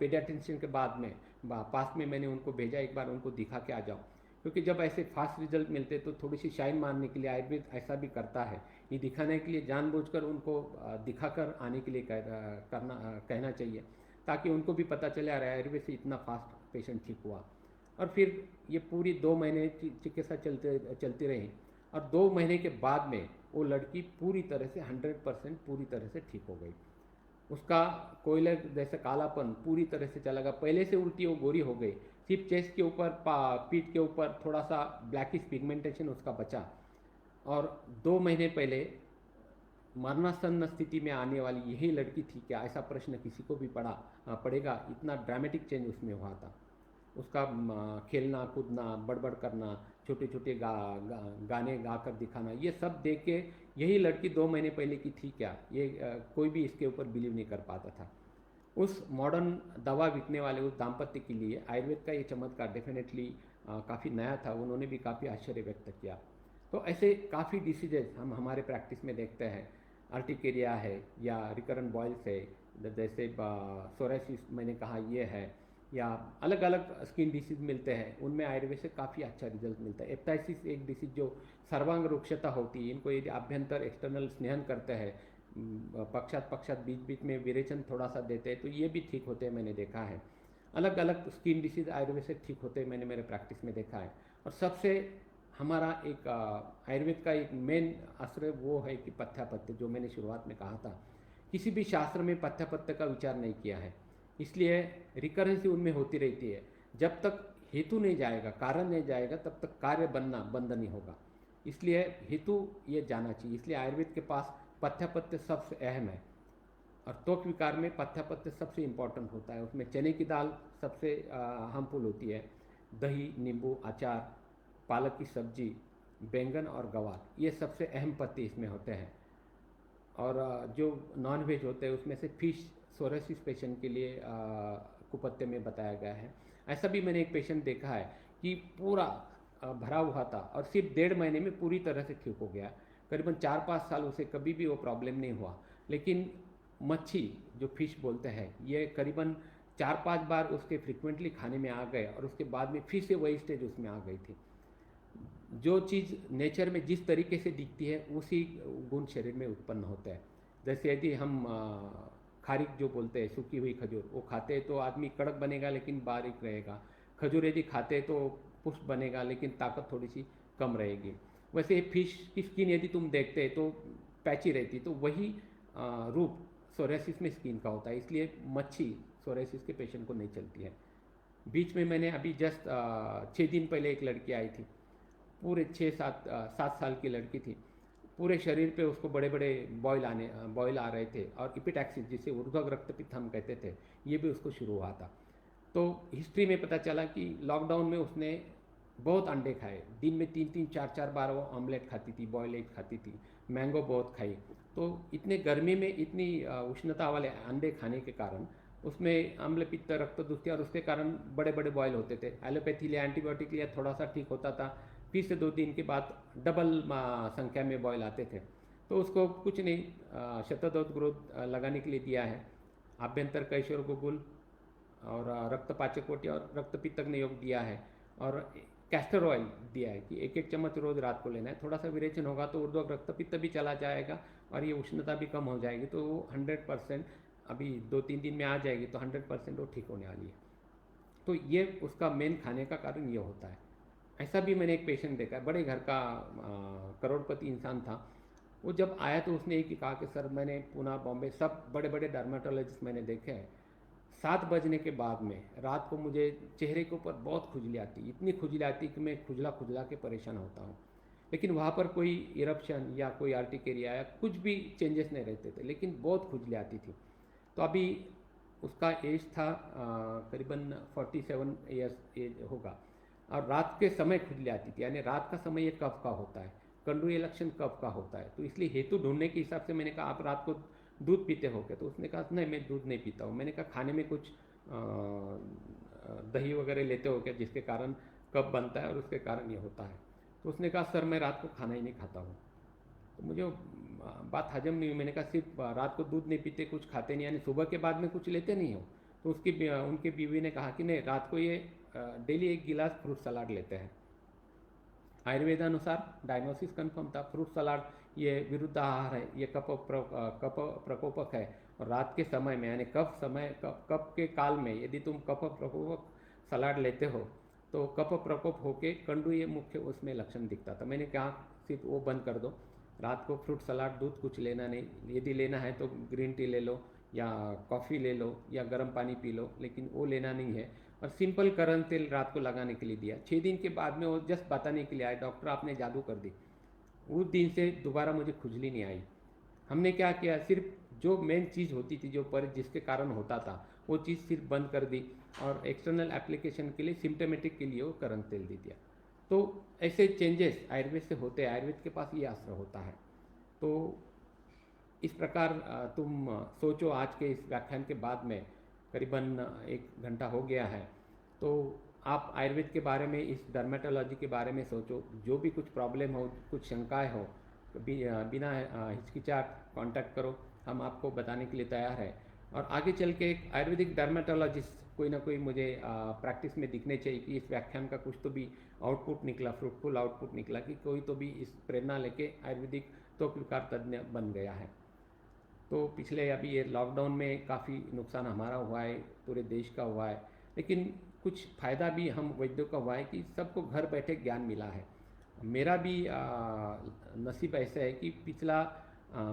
पीडियाट्रिशियन के बाद में पास में मैंने उनको भेजा, एक बार उनको दिखा के आ जाओ। क्योंकि जब ऐसे फास्ट रिजल्ट मिलते तो थोड़ी सी शाइन मारने के लिए आयुर्वेद ऐसा भी करता है, ये दिखाने के लिए जानबूझकर उनको दिखाकर आने के लिए कहना चाहिए, ताकि उनको भी पता चले अरे आयुर्वेद से इतना फास्ट पेशेंट ठीक हुआ। और फिर ये पूरी 2 महीने चिकित्सा चलती रही। और 2 महीने के बाद में वो लड़की पूरी तरह से 100% पूरी तरह से ठीक हो गई। उसका कोयले जैसे कालापन पूरी तरह से चला गया। पहले से उल्टी वो गोरी हो गई, सिर्फ चेस्ट के ऊपर पीठ के ऊपर थोड़ा सा ब्लैकिश पिगमेंटेशन उसका बचा। और 2 महीने पहले मरणासन्न स्थिति में आने वाली यही लड़की थी क्या, ऐसा प्रश्न किसी को भी पड़ेगा। इतना ड्रामेटिक चेंज उसमें हुआ था। उसका खेलना कूदना, बड़बड़ करना, छोटे छोटे गाने गा कर दिखाना, ये सब देख के यही लड़की 2 महीने पहले की थी क्या, ये कोई भी इसके ऊपर बिलीव नहीं कर पाता था। उस मॉडर्न दवा बिकने वाले उस दाम्पत्य के लिए आयुर्वेद का ये चमत्कार डेफिनेटली काफ़ी नया था। उन्होंने भी काफ़ी आश्चर्य व्यक्त किया। तो ऐसे काफ़ी डिसीजेज हम हमारे प्रैक्टिस में देखते हैं। अर्टिकेरिया है या रिकरेंट बॉयल्स है, जैसे सोराइसिस मैंने कहा ये है, या अलग अलग स्किन डिसीज मिलते हैं, उनमें आयुर्वेद से काफ़ी अच्छा रिजल्ट मिलता है। एप्टाइसिस एक डिसीज जो सर्वांग रुक्षता होती है, इनको यदि आभ्यंतर एक्सटर्नल स्नेहन करते हैं, पक्षात बीच बीच में विरेचन थोड़ा सा देते हैं, तो ये भी ठीक होते हैं, मैंने देखा है। अलग अलग स्किन डिसीज आयुर्वेद से ठीक होते हैं, मैंने मेरे प्रैक्टिस में देखा है। और सबसे हमारा एक आयुर्वेद का एक मेन आश्रय वो है कि पथ्यापथ्य, जो मैंने शुरुआत में कहा था। किसी भी शास्त्र में पथ्यापथ्य का विचार नहीं किया है, इसलिए रिकरेंसी उनमें होती रहती है। जब तक हेतु नहीं जाएगा, कारण नहीं जाएगा, तब तक कार्य बनना बंद नहीं होगा। इसलिए हेतु ये जाना चाहिए। इसलिए आयुर्वेद के पास पथ्यापथ्य सबसे अहम है। और त्वक विकार में पथ्यापथ्य सबसे इम्पॉर्टेंट होता है। उसमें चने की दाल सबसे हार्मफुल होती है। दही, नींबू, अचार, पालक की सब्जी, बैंगन और गवार, ये सबसे अहम पत्ते इसमें होते हैं। और जो नॉन वेज होते हैं उसमें से फिश सोराइसिस पेशेंट के लिए कुपत्ते में बताया गया है। ऐसा भी मैंने एक पेशेंट देखा है कि पूरा भरा हुआ था और सिर्फ 1.5 महीने में पूरी तरह से ठीक हो गया। करीबन 4-5 साल उसे कभी भी वो प्रॉब्लम नहीं हुआ। लेकिन मच्छी जो फिश बोलते हैं, ये करीबन 4-5 बार उसके फ्रिक्वेंटली खाने में आ गए और उसके बाद में फिर से वही स्टेज उसमें आ गई थी। जो चीज़ नेचर में जिस तरीके से दिखती है उसी गुण शरीर में उत्पन्न होता है। जैसे यदि हम खारिक जो बोलते हैं, सूखी हुई खजूर, वो खाते हैं तो आदमी कड़क बनेगा लेकिन बारीक रहेगा। खजूर यदि खाते हैं तो पुष्ट बनेगा लेकिन ताकत थोड़ी सी कम रहेगी। वैसे फिश की स्किन यदि तुम देखते हैं तो पैची रहती, तो वही रूप सोराइसिस में स्किन का होता है। इसलिए मच्छी सोराइसिस के पेशेंट को नहीं चलती है। बीच में मैंने अभी जस्ट 6 दिन पहले एक लड़की आई थी, पूरे 7 साल की लड़की थी। पूरे शरीर पे उसको बड़े बड़े बॉयल आ रहे थे और इपिटैक्सिस, जिसे ऊर्ध्व रक्तपित्त हम कहते थे, ये भी उसको शुरू हुआ था। तो हिस्ट्री में पता चला कि लॉकडाउन में उसने बहुत अंडे खाए। दिन में 3-3, 4-4 बार वो ऑमलेट खाती थी, बॉयल एग खाती थी, मैंगो बहुत खाई। तो इतने गर्मी में इतनी उष्णता वाले अंडे खाने के कारण उसमें अम्ल पित्त रक्त दूसरी, और उसके कारण बड़े बड़े बॉयल होते थे। एलोपैथी लिया, एंटीबायोटिक लिया, थोड़ा सा ठीक होता था, फिर से 2 दिन के बाद डबल संख्या में बॉयल आते थे। तो उसको कुछ नहीं, शतदोष ग्रोथ लगाने के लिए दिया है। आभ्यंतर कैशोर गुगुल और रक्तपाचकोटी और रक्तपित्तक योग दिया है, और कैस्टर ऑयल दिया है कि 1-1 चम्मच रोज़ रात को लेना है। थोड़ा सा विरेचन होगा तो ऊर्ध्व रक्तपित्त भी चला जाएगा और ये उष्णता भी कम हो जाएगी। तो 100% अभी 2-3 दिन में आ जाएगी, तो 100% वो ठीक होने वाली है। तो ये उसका मेन खाने का कारण ये होता है। ऐसा भी मैंने एक पेशेंट देखा है, बड़े घर का करोड़पति इंसान था। वो जब आया तो उसने एक ही कहा कि सर, मैंने पुणे, बॉम्बे सब बड़े बड़े डर्माटोलॉजिस्ट मैंने देखे हैं, 7 बजने के बाद में रात को मुझे चेहरे के ऊपर बहुत खुजली आती, इतनी खुजली आती कि मैं खुजला खुजला के परेशान होता हूँ। लेकिन वहाँ पर कोई इरप्शन या कोई आर्टिकेरिया या कुछ भी चेंजेस नहीं रहते थे, लेकिन बहुत खुजली आती थी। तो अभी उसका एज था करीबन 47 ईयर्स एज होगा, और रात के समय खुजली आती थी। यानी रात का समय ये कफ का होता है, कंडुए लक्षण कफ का होता है। तो इसलिए हेतु ढूंढने के हिसाब से मैंने कहा आप रात को दूध पीते हो क्या? तो उसने कहा नहीं, मैं दूध नहीं पीता हूँ। मैंने कहा खाने में कुछ दही वगैरह लेते हो क्या, जिसके कारण कफ बनता है और उसके कारण ये होता है? तो उसने कहा सर, मैं रात को खाना ही नहीं खाता हूँ। तो मुझे बात हजम नहीं हुई। मैंने कहा सिर्फ रात को दूध नहीं पीते, कुछ खाते नहीं, यानी सुबह के बाद में कुछ लेते नहीं हो? तो उनकी बीवी ने कहा कि नहीं, रात को ये डेली 1 गिलास फ्रूट सलाद लेते हैं। आयुर्वेदानुसार डायग्नोसिस कंफर्म था, फ्रूट सलाद ये विरुद्ध आहार है, ये कफ प्रकोपक है। और रात के समय में, यानी कफ के काल में यदि तुम कफ प्रकोपक सलाद लेते हो तो कफ प्रकोप होके कंडुए मुख्य उसमें लक्षण दिखता था। मैंने कहा सिर्फ वो बंद कर दो, रात को फ्रूट सलाद दूध कुछ लेना नहीं, यदि लेना है तो ग्रीन टी ले लो या कॉफ़ी ले लो या गर्म पानी पी लो, लेकिन वो लेना नहीं है। और सिंपल करण तेल रात को लगाने के लिए दिया। 6 दिन के बाद में वो जस्ट बताने के लिए आए, डॉक्टर आपने जादू कर दी। उस दिन से दोबारा मुझे खुजली नहीं आई। हमने क्या किया, सिर्फ जो मेन चीज़ होती थी, जो पर जिसके कारण होता था, वो चीज़ सिर्फ बंद कर दी और एक्सटर्नल एप्लीकेशन के लिए, सिम्टोमेटिक के लिए वो करण तेल दे दिया। तो ऐसे चेंजेस आयुर्वेद से होते हैं, आयुर्वेद के पास ये अस्त्र होता है। तो इस प्रकार तुम सोचो, आज के इस व्याख्यान के बाद में करीबन 1 घंटा हो गया है, तो आप आयुर्वेद के बारे में, इस डर्मेटोलॉजी के बारे में सोचो। जो भी कुछ प्रॉब्लम हो, कुछ शंकाएं हो, बिना हिचकिचाहट कांटेक्ट करो, हम आपको बताने के लिए तैयार है। और आगे चल के एक आयुर्वेदिक डर्मेटोलॉजिस्ट कोई ना कोई मुझे प्रैक्टिस में दिखने चाहिए कि इस व्याख्यान का कुछ तो भी आउटपुट निकला, फ्रूटफुल आउटपुट निकला, कि कोई तो भी इस प्रेरणा लेके आयुर्वेदिक त्वक विकार तज्ञ बन गया है। तो पिछले अभी ये लॉकडाउन में काफ़ी नुकसान हमारा हुआ है, पूरे देश का हुआ है, लेकिन कुछ फ़ायदा भी हम वैद्यों का हुआ है कि सबको घर बैठे ज्ञान मिला है। मेरा भी नसीब ऐसा है कि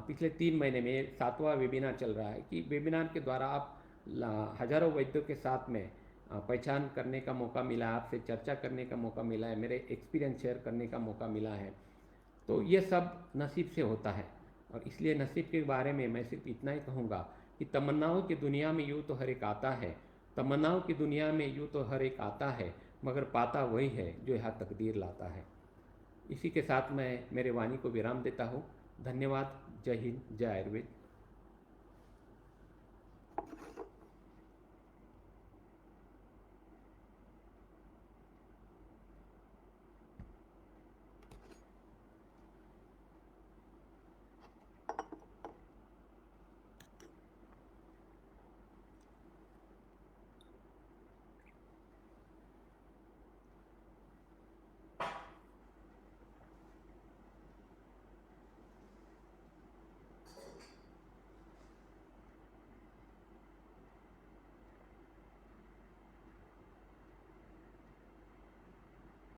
पिछले 3 महीने में 7वां वेबिनार चल रहा है, कि वेबिनार के द्वारा आप हजारों वैद्यों के साथ में पहचान करने का मौका मिला है, आपसे चर्चा करने का मौका मिला है, मेरे एक्सपीरियंस शेयर करने का मौका मिला है। तो ये सब नसीब से होता है। और इसलिए नसीब के बारे में मैं सिर्फ इतना ही कहूँगा कि तमन्नाओं की दुनिया में यूँ तो हर एक आता है, तमन्नाओं की दुनिया में यूँ तो हर एक आता है, मगर पाता वही है जो यहाँ तकदीर लाता है। इसी के साथ मैं मेरे वाणी को विराम देता हूँ। धन्यवाद। जय हिंद, जय आयुर्वेद।